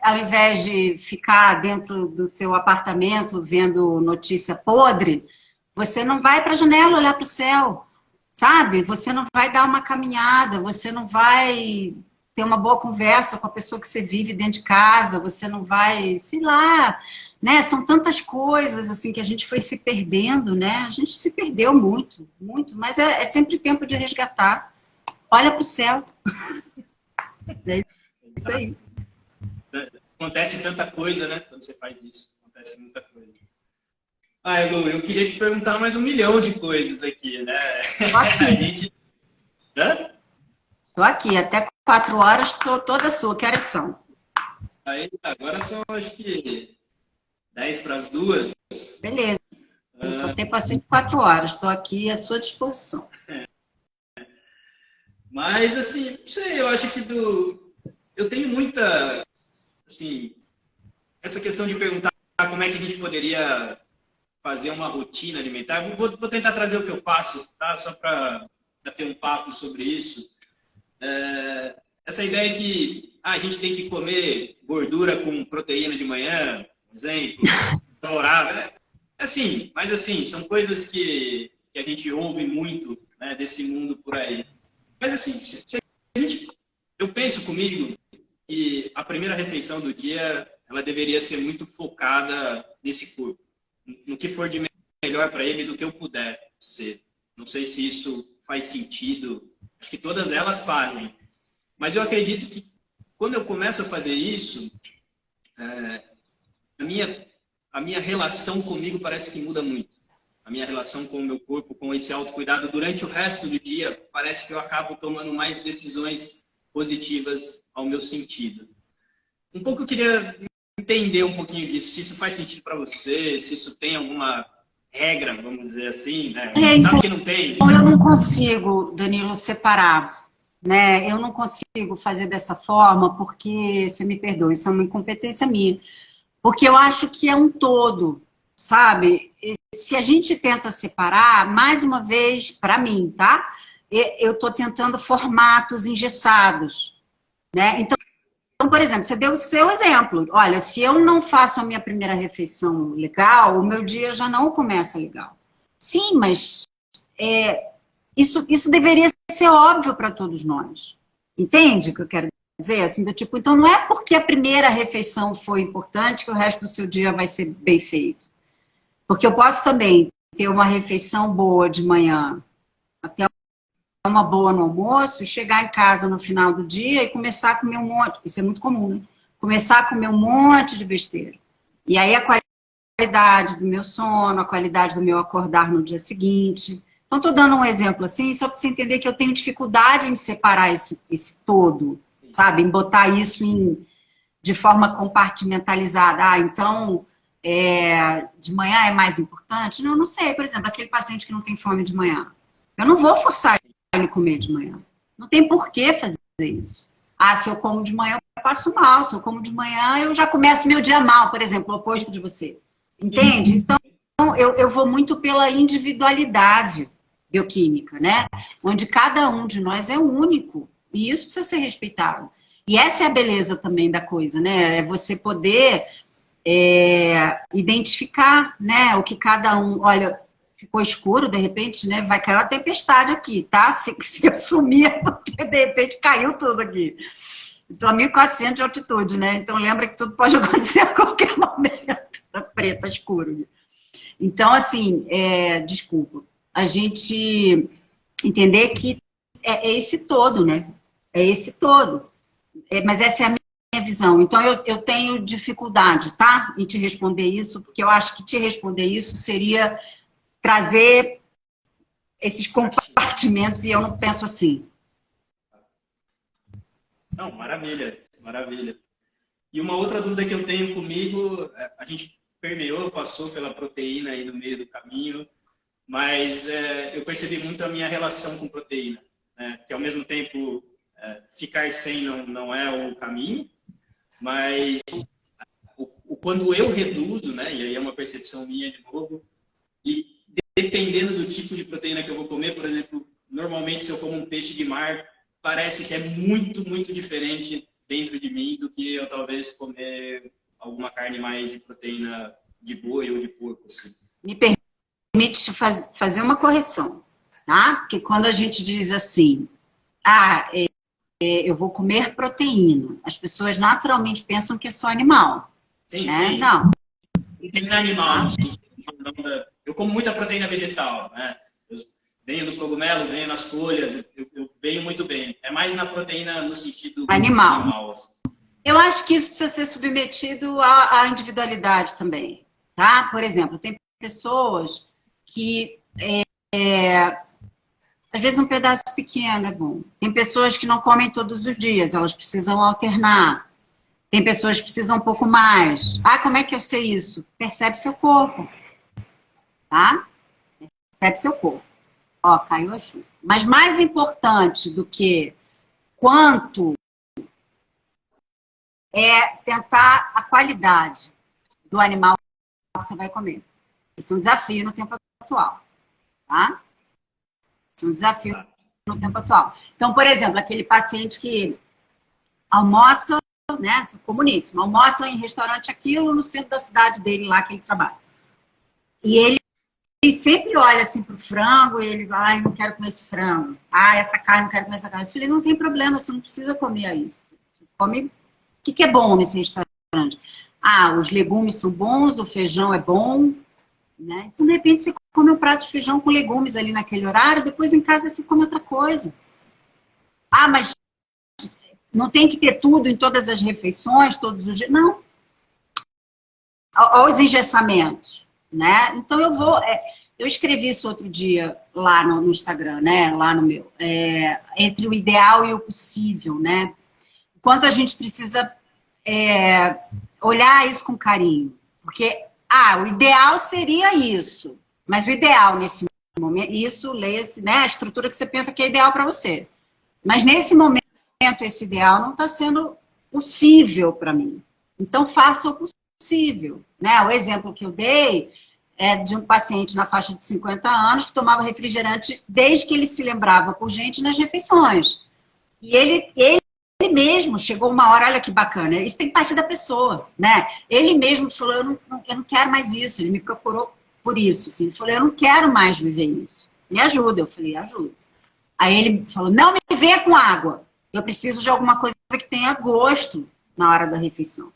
Speaker 2: ao invés de ficar dentro do seu apartamento vendo notícia podre, você não vai para a janela olhar para o céu, sabe? Você não vai dar uma caminhada, você não vai ter uma boa conversa com a pessoa que você vive dentro de casa, você não vai, sei lá, né? São tantas coisas assim que a gente foi se perdendo, né? A gente se perdeu muito, muito, mas é sempre tempo de resgatar. Olha para o céu. É isso aí.
Speaker 1: Acontece tanta coisa, né? Quando você faz isso, acontece muita coisa. Ah, Lu, eu queria te perguntar mais 1 milhão de coisas aqui, né?
Speaker 2: Tô aqui.
Speaker 1: A gente... Hã?
Speaker 2: Tô aqui, até 4 horas, sou toda sua. Que horas são?
Speaker 1: Aí, agora são, acho que, 10 para as 2.
Speaker 2: Beleza. Só tem paciente 4 horas. Estou aqui à sua disposição.
Speaker 1: Mas, assim, não sei, eu acho que eu tenho muita, assim, essa questão de perguntar como é que a gente poderia fazer uma rotina alimentar. Vou tentar trazer o que eu faço, tá? Só para ter um papo sobre isso. Essa ideia que a gente tem que comer gordura com proteína de manhã, por exemplo, saudável. Assim, mas assim, são coisas que a gente ouve muito, né, desse mundo por aí. Mas assim, eu penso comigo que a primeira refeição do dia, ela deveria ser muito focada nesse corpo, no que for de melhor para ele do que eu puder ser. Não sei se isso faz sentido, acho que todas elas fazem. Mas eu acredito que quando eu começo a fazer isso, a minha relação comigo parece que muda muito. A minha relação com o meu corpo, com esse autocuidado, durante o resto do dia, parece que eu acabo tomando mais decisões positivas ao meu sentido. Um pouco eu queria entender um pouquinho disso, se isso faz sentido para você, se isso tem alguma regra, vamos dizer assim, né? Sabe que não tem?
Speaker 2: Eu não consigo, Danilo, separar, né? Eu não consigo fazer dessa forma porque, você me perdoe, isso é uma incompetência minha. Porque eu acho que é um todo, sabe? Se a gente tenta separar, mais uma vez, para mim, tá? Eu estou tentando formatos engessados, né? Então, por exemplo, você deu o seu exemplo. Olha, se eu não faço a minha primeira refeição legal, o meu dia já não começa legal. Sim, mas isso deveria ser óbvio para todos nós. Entende o que eu quero dizer? Assim, do tipo, então não é porque a primeira refeição foi importante que o resto do seu dia vai ser bem feito. Porque eu posso também ter uma refeição boa de manhã, até uma boa no almoço, e chegar em casa no final do dia e começar a comer um monte. Isso é muito comum, né? Começar a comer um monte de besteira. E aí a qualidade do meu sono, a qualidade do meu acordar no dia seguinte. Então, estou dando um exemplo assim, só para você entender que eu tenho dificuldade em separar esse todo, sabe? Em botar isso de forma compartimentalizada. Então, de manhã é mais importante? Não, eu não sei. Por exemplo, aquele paciente que não tem fome de manhã. Eu não vou forçar ele a comer de manhã. Não tem por que fazer isso. Se eu como de manhã, eu passo mal. Se eu como de manhã, eu já começo meu dia mal, por exemplo, o oposto de você. Entende? Então, eu vou muito pela individualidade bioquímica, né? Onde cada um de nós é único. E isso precisa ser respeitado. E essa é a beleza também da coisa, né? É você poder identificar, né? O que cada um... Olha, ficou escuro, de repente, né? Vai cair uma tempestade aqui, tá? Se eu sumir, porque de repente caiu tudo aqui. Estou a 1.400 de altitude, né? Então lembra que tudo pode acontecer a qualquer momento. Tá preto, escuro. Então, assim, desculpa, a gente entender que é esse todo, né? É esse todo. Mas essa é a minha visão. Então, eu tenho dificuldade, tá? Em te responder isso, porque eu acho que te responder isso seria trazer esses compartimentos e eu não penso assim.
Speaker 1: Não, maravilha, maravilha. E uma outra dúvida que eu tenho comigo, a gente permeou, passou pela proteína aí no meio do caminho, mas eu percebi muito a minha relação com proteína, né? Que ao mesmo tempo ficar sem não é o caminho, mas quando eu reduzo, né? E aí é uma percepção minha de novo, e dependendo do tipo de proteína que eu vou comer, por exemplo, normalmente se eu como um peixe de mar, parece que é muito, muito diferente dentro de mim do que eu talvez comer alguma carne mais de proteína de boi ou de porco. Assim.
Speaker 2: Me permite fazer uma correção, tá? Porque quando a gente diz assim, eu vou comer proteína, as pessoas naturalmente pensam que é só animal.
Speaker 1: Sim,
Speaker 2: né?
Speaker 1: sim.
Speaker 2: Não.
Speaker 1: Proteína animal. Eu como muita proteína vegetal, né? Eu venho dos cogumelos, venho nas folhas, eu venho muito bem. É mais na proteína no sentido animal assim.
Speaker 2: Eu acho que isso precisa ser submetido à individualidade também, tá? Por exemplo, tem pessoas que às vezes um pedaço pequeno é bom. Tem pessoas que não comem todos os dias, elas precisam alternar. Tem pessoas que precisam um pouco mais. Como é que eu sei isso? Percebe seu corpo. Tá? Percebe seu corpo. Ó, caiu a chuva. Mas mais importante do que quanto é tentar a qualidade do animal que você vai comer. Esse é um desafio no tempo atual. Tá? Esse é um desafio no tempo atual. Então, por exemplo, aquele paciente que almoça, né, comuníssimo, almoça em restaurante aquilo no centro da cidade dele, lá que ele trabalha. E ele sempre olha assim pro frango e ele vai, não quero comer esse frango. Essa carne, não quero comer essa carne. Eu falei, não tem problema, você não precisa comer isso. Você come o que é bom nesse restaurante. Os legumes são bons, o feijão é bom, né? Então, de repente, você come um prato de feijão com legumes ali naquele horário, depois em casa você come outra coisa. Mas não tem que ter tudo em todas as refeições, todos os dias. Não. Aos engessamentos, né? Então, eu escrevi isso outro dia lá no Instagram, né? Lá no meu. Entre o ideal e o possível, né? Quanto a gente precisa olhar isso com carinho. Porque, o ideal seria isso. Mas o ideal nesse momento, isso, leia-se, né? A estrutura que você pensa que é ideal para você. Mas nesse momento, esse ideal não está sendo possível para mim. Então, faça o possível. Né? O exemplo que eu dei é de um paciente na faixa de 50 anos que tomava refrigerante desde que ele se lembrava por gente nas refeições. E ele mesmo chegou uma hora, olha que bacana, isso tem parte da pessoa, né? Ele mesmo falou, eu não quero mais isso, ele me procurou por isso, assim. Ele falou, eu não quero mais viver isso. Me ajuda. Eu falei, ajuda. Aí ele falou, não me venha com água. Eu preciso de alguma coisa que tenha gosto na hora da refeição.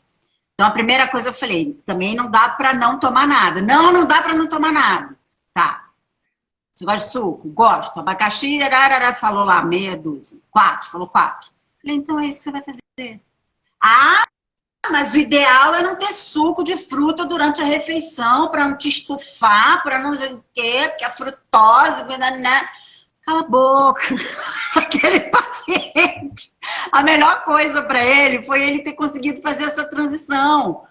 Speaker 2: Então, a primeira coisa eu falei, também não dá para não tomar nada. Não dá para não tomar nada. Tá. Você gosta de suco? Gosto. Abacaxi, falou lá, meia dúzia. 4, falou 4. Falei, então é isso que você vai fazer. Mas o ideal é não ter suco de fruta durante a refeição, para não te estufar, para não sei o quê, porque a frutose, né? Cala a boca. Aquele paciente. A melhor coisa para ele foi ele ter conseguido fazer essa transição,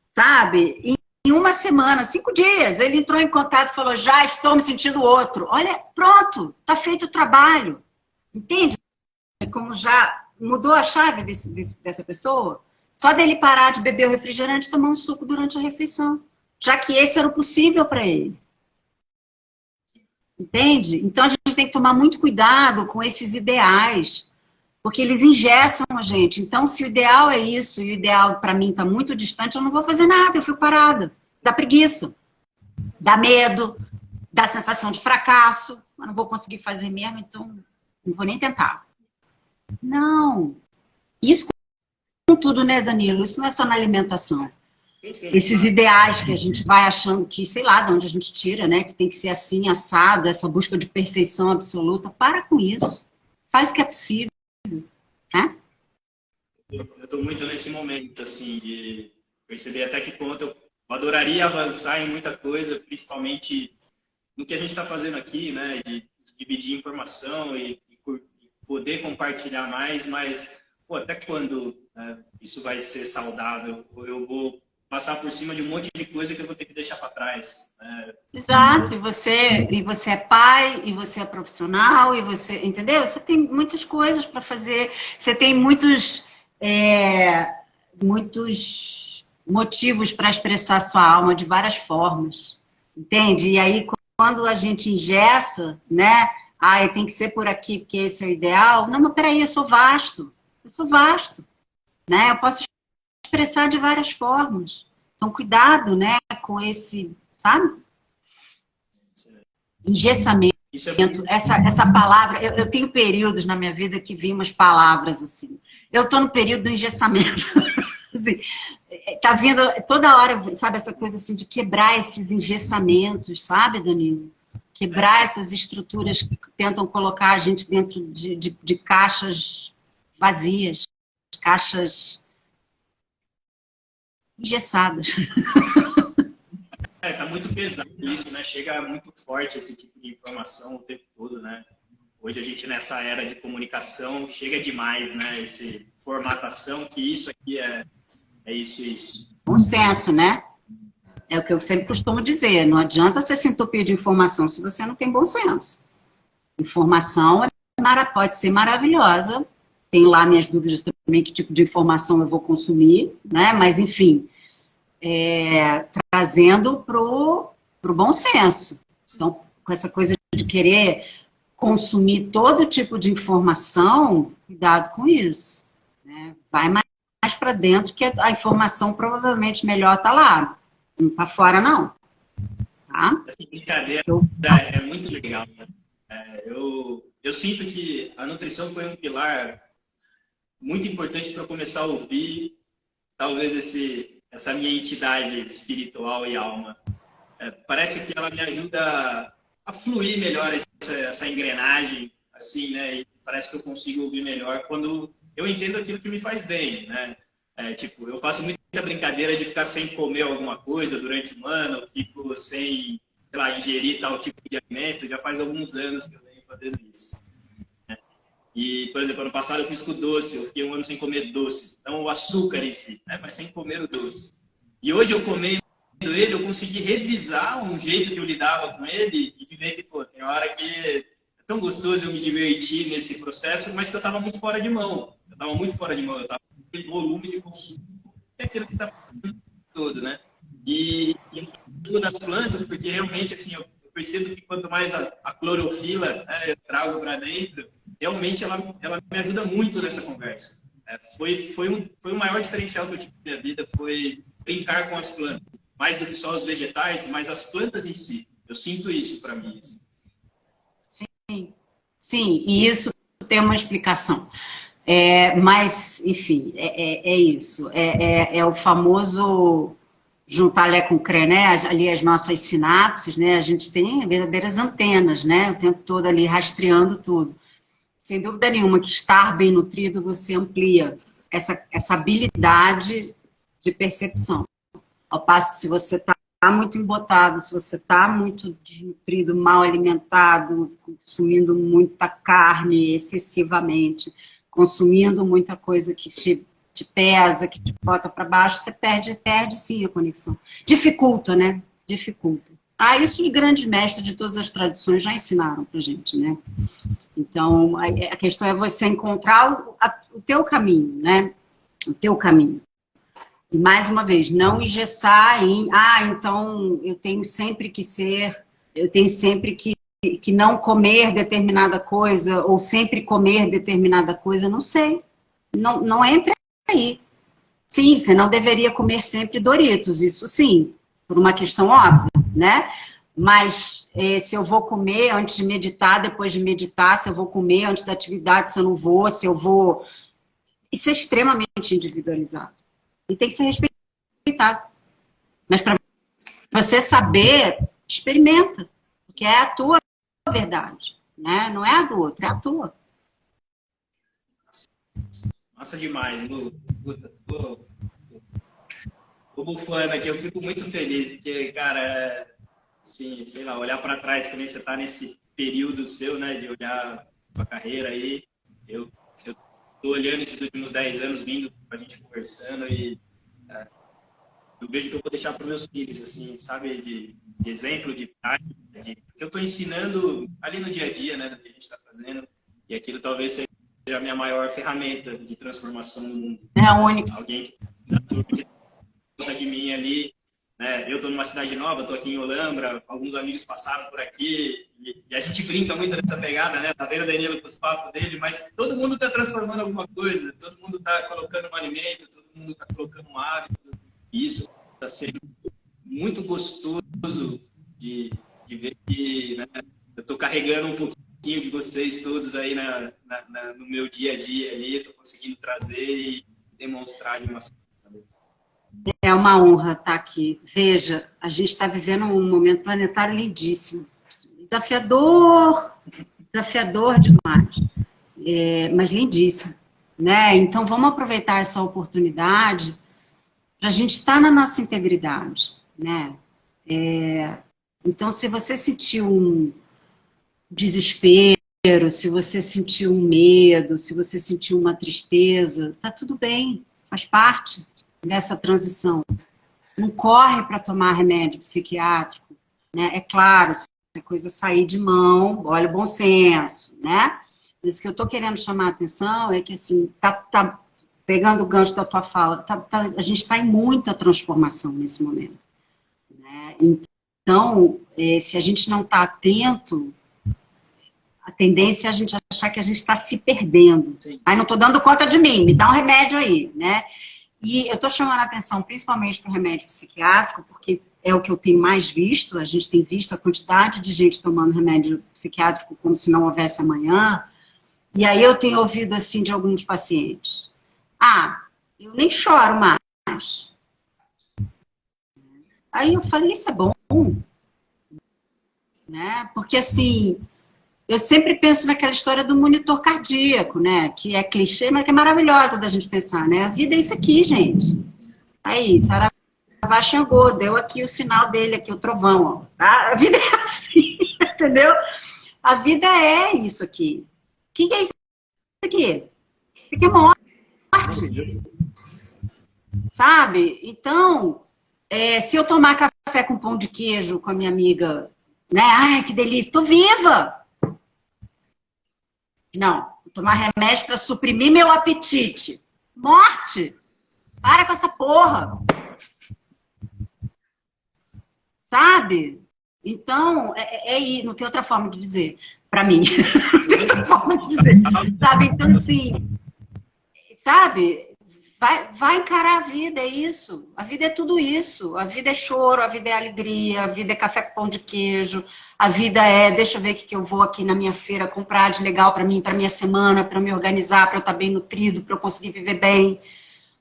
Speaker 2: sabe? Em uma semana, 5 dias, ele entrou em contato e falou, já estou me sentindo outro. Olha, pronto, tá feito o trabalho. Entende? Como já mudou a chave dessa pessoa? Só dele parar de beber o refrigerante e tomar um suco durante a refeição. Já que esse era o possível para ele. Entende? Então a gente tem que tomar muito cuidado com esses ideais, porque eles engessam a gente. Então, se o ideal é isso, e o ideal para mim está muito distante, eu não vou fazer nada, eu fico parada. Dá preguiça, dá medo, dá sensação de fracasso. Eu não vou conseguir fazer mesmo, então não vou nem tentar. Não. Isso com tudo, né, Danilo? Isso não é só na alimentação. esses ideais que a gente vai achando que, sei lá, de onde a gente tira, né? Que tem que ser assim, assado, essa busca de perfeição absoluta. Para com isso. Faz o que é possível, né?
Speaker 1: Eu estou muito nesse momento, assim, de perceber até que ponto eu adoraria avançar em muita coisa, principalmente no que a gente está fazendo aqui, né? De dividir informação e poder compartilhar mais, mas pô, até quando isso vai ser saudável? Eu vou passar por cima de um monte de coisa que eu vou ter que deixar para trás.
Speaker 2: Exato, e você é pai, e você é profissional, e você, entendeu? Você tem muitas coisas para fazer, você tem muitos motivos para expressar sua alma de várias formas, entende? E aí, quando a gente engessa, né? Ah, tem que ser por aqui, porque esse é o ideal. Não, mas peraí, eu sou vasto, né? Eu posso expressar de várias formas. Então, cuidado, né, com esse, sabe? Engessamento. Essa palavra, eu tenho períodos na minha vida que vi umas palavras assim. Eu estou no período do engessamento. Assim, tá vindo toda hora, sabe, essa coisa assim de quebrar esses engessamentos, sabe, Danilo? Quebrar essas estruturas que tentam colocar a gente dentro de caixas vazias, caixas engessadas.
Speaker 1: Tá muito pesado isso, né? Chega muito forte esse tipo de informação o tempo todo, né? Hoje a gente nessa era de comunicação chega demais, né? Esse formatação que isso aqui é isso e isso.
Speaker 2: Bom senso, né? É o que eu sempre costumo dizer. Não adianta você se entupir de informação se você não tem bom senso. Informação pode ser maravilhosa. Tenho lá minhas dúvidas também, que tipo de informação eu vou consumir, né? Mas, enfim, trazendo pro bom senso. Então, com essa coisa de querer consumir todo tipo de informação, cuidado com isso, né? Vai mais para dentro, que a informação provavelmente melhor está lá. Não está fora, não. Tá?
Speaker 1: Essa brincadeira é muito legal. Né? Eu sinto que a nutrição foi um pilar muito importante para começar a ouvir, talvez essa minha entidade espiritual e alma. Parece que ela me ajuda a fluir melhor essa engrenagem, assim, né? E parece que eu consigo ouvir melhor quando eu entendo aquilo que me faz bem, né? Tipo, eu faço muita brincadeira de ficar sem comer alguma coisa durante um ano, fico sem, sei lá, ingerir tal tipo de alimento. Já faz alguns anos que eu venho fazendo isso. Né? E, por exemplo, ano passado eu fiz com doce, eu fiquei um ano sem comer doce. Não o açúcar em si, né? Mas sem comer o doce. E hoje eu comendo ele, eu consegui revisar um jeito que eu lidava com ele e ver que, pô, tem hora que é tão gostoso eu me divertir nesse processo, mas que eu estava muito fora de mão. Eu estava em volume de consumo, é aquilo que está todo, né? E tudo das plantas, porque realmente, assim, eu percebo que quanto mais a clorofila, né, eu trago para dentro, realmente ela me ajuda muito nessa conversa. Foi o maior diferencial que eu tive na minha vida, foi brincar com as plantas. Mais do que só os vegetais, mas as plantas em si. Eu sinto isso para mim.
Speaker 2: Sim, e isso tem uma explicação. Mas, enfim, é isso. É o famoso juntar Lé com Cré, né? Ali as nossas sinapses, né? A gente tem verdadeiras antenas, né? O tempo todo ali rastreando tudo. Sem dúvida nenhuma que estar bem nutrido, você amplia essa habilidade de percepção. Ao passo que se você está muito embotado, se você está muito desnutrido, mal alimentado, consumindo muita carne excessivamente, consumindo muita coisa que te pesa, que te bota para baixo, você perde sim a conexão. Dificulta, né? Dificulta. Isso os grandes mestres de todas as tradições já ensinaram pra gente, né? Então, a questão é você encontrar o teu caminho, né? O teu caminho. E, mais uma vez, não engessar em... então eu tenho sempre que não comer determinada coisa, ou sempre comer determinada coisa, não sei. Não entra aí. Sim, você não deveria comer sempre Doritos, isso sim, por uma questão óbvia, né? Mas se eu vou comer antes de meditar, depois de meditar, se eu vou comer antes da atividade, se eu não vou, se eu vou... Isso é extremamente individualizado. E tem que ser respeitado. Mas para você saber, experimenta, porque é a tua verdade, né? Não é a do outro, é a tua.
Speaker 1: Massa demais, Lu. Tô bufando aqui, eu fico muito feliz, porque, cara, assim, sei lá, olhar para trás, que nem você tá nesse período seu, né, de olhar sua carreira aí, eu tô olhando esses últimos 10 anos, vindo com a gente conversando e eu vejo que eu vou deixar para meus filhos, assim, sabe, de exemplo, de prática, porque eu tô ensinando ali no dia a dia, né, do que a gente está fazendo, e aquilo talvez seja a minha maior ferramenta de transformação no mundo.
Speaker 2: É a única.
Speaker 1: Alguém da turma que conta de mim ali, né? Eu estou numa cidade nova, estou aqui em Olambra, alguns amigos passaram por aqui e a gente brinca muito nessa pegada, né? Tá vendo o Danilo com os papos dele, mas todo mundo está transformando alguma coisa, todo mundo está colocando um alimento, todo mundo está colocando um hábito, e isso está sendo muito gostoso de ver que, né, eu estou carregando um pouquinho de vocês todos aí no meu dia a dia ali, estou conseguindo trazer e demonstrar de uma
Speaker 2: É uma honra estar aqui. Veja, a gente está vivendo um momento planetário lindíssimo. Desafiador, desafiador demais, mas lindíssimo, né? Então, vamos aproveitar essa oportunidade para a gente estar na nossa integridade, né? Então, se você sentiu um desespero, se você sentiu um medo, se você sentiu uma tristeza, tá tudo bem, faz parte dessa transição. Não corre para tomar remédio psiquiátrico, né? É claro, se a coisa sair de mão, olha o bom senso, né? Mas o que eu estou querendo chamar a atenção é que, assim, tá pegando o gancho da tua fala, a gente está em muita transformação nesse momento, né? Então, se a gente não está atento, a tendência é a gente achar que a gente está se perdendo. Aí não estou dando conta de mim, me dá um remédio aí, né? E eu estou chamando a atenção principalmente para o remédio psiquiátrico, porque é o que eu tenho mais visto, a gente tem visto a quantidade de gente tomando remédio psiquiátrico como se não houvesse amanhã, e aí eu tenho ouvido assim de alguns pacientes, eu nem choro mais. Aí eu falei, isso é bom, né? Porque assim, eu sempre penso naquela história do monitor cardíaco, né? Que é clichê, mas que é maravilhosa da gente pensar, né? A vida é isso aqui, gente. Aí, Saravá Xangô, deu aqui o sinal dele, aqui o trovão, ó. Tá? A vida é assim, entendeu? A vida é isso aqui. O que é isso aqui? Isso aqui é morte. Sabe? Então, se eu tomar café com pão de queijo com a minha amiga, né? Ai, que delícia, tô viva! Não, vou tomar remédio para suprimir meu apetite. Morte! Para com essa porra! Sabe? Então, não tem outra forma de dizer. Para mim. Não tem outra forma de dizer. Sabe? Então, assim, sabe? Vai encarar a vida, é isso. A vida é tudo isso. A vida é choro, a vida é alegria, a vida é café com pão de queijo, a vida deixa eu ver o que eu vou aqui na minha feira comprar de legal para mim, para minha semana, para me organizar, para eu estar bem nutrido, para eu conseguir viver bem.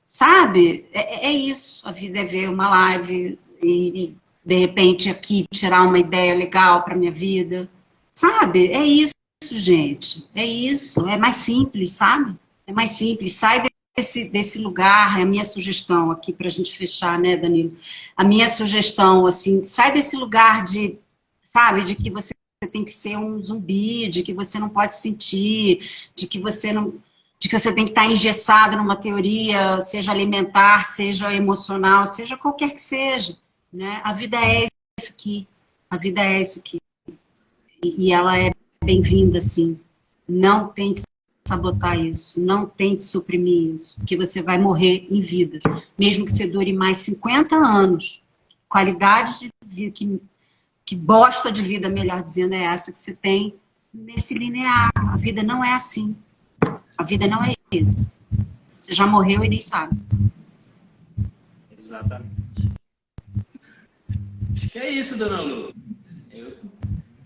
Speaker 2: Sabe? É isso. A vida é ver uma live e de repente aqui tirar uma ideia legal para minha vida. Sabe? É isso, gente. É isso. É mais simples, sabe? É mais simples. Sai desse lugar, é a minha sugestão aqui para a gente fechar, né, Danilo? A minha sugestão, assim, sai desse lugar de, sabe, de que você tem que ser um zumbi, de que você não pode sentir, de que você tem que estar engessado numa teoria, seja alimentar, seja emocional, seja qualquer que seja, né? A vida é isso aqui, a vida é isso aqui. E ela é bem-vinda, sim. Não tem que sabotar isso, não tente suprimir isso, porque você vai morrer em vida, mesmo que você dure mais 50 anos. Qualidade de vida, que bosta de vida, melhor dizendo, é essa que você tem nesse linear. A vida não é assim. A vida não é isso. Você já morreu e nem sabe.
Speaker 1: Exatamente. Acho que é isso, dona Lu.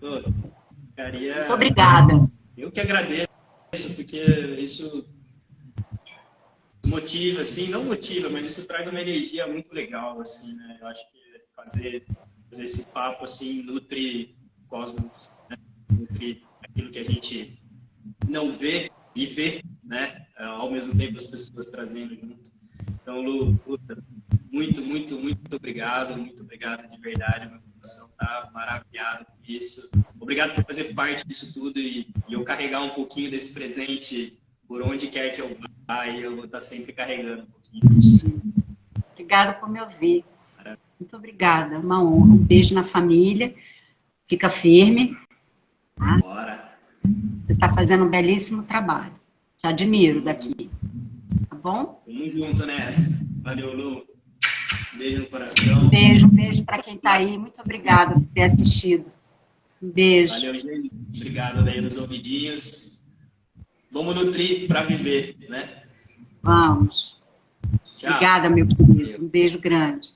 Speaker 2: Muito obrigada.
Speaker 1: Eu que agradeço, porque isso motiva, assim, não motiva, mas isso traz uma energia muito legal, assim, né? Eu acho que fazer esse papo assim, nutre Cosmos, né? Nutre aquilo que a gente não vê e vê, né? Ao mesmo tempo as pessoas trazendo junto. Então, Lu, muito, muito, muito obrigado de verdade, meu coração está maravilhado com isso. Obrigado por fazer parte disso tudo e eu carregar um pouquinho desse presente por onde quer que eu vá, e eu vou estar sempre carregando um pouquinho disso.
Speaker 2: Obrigada por me ouvir. Muito obrigada, uma honra. Um beijo na família, fica firme. Tá?
Speaker 1: Bora.
Speaker 2: Você está fazendo um belíssimo trabalho. Te admiro daqui. Tá bom?
Speaker 1: Vamos junto nessa. Valeu, Lu. Beijo no coração.
Speaker 2: Um beijo para quem está aí. Muito obrigada por ter assistido. Um beijo.
Speaker 1: Valeu, gente. Obrigado daí nos ouvidinhos. Vamos nutrir para viver, né?
Speaker 2: Vamos.
Speaker 1: Tchau.
Speaker 2: Obrigada, meu querido. Um beijo grande.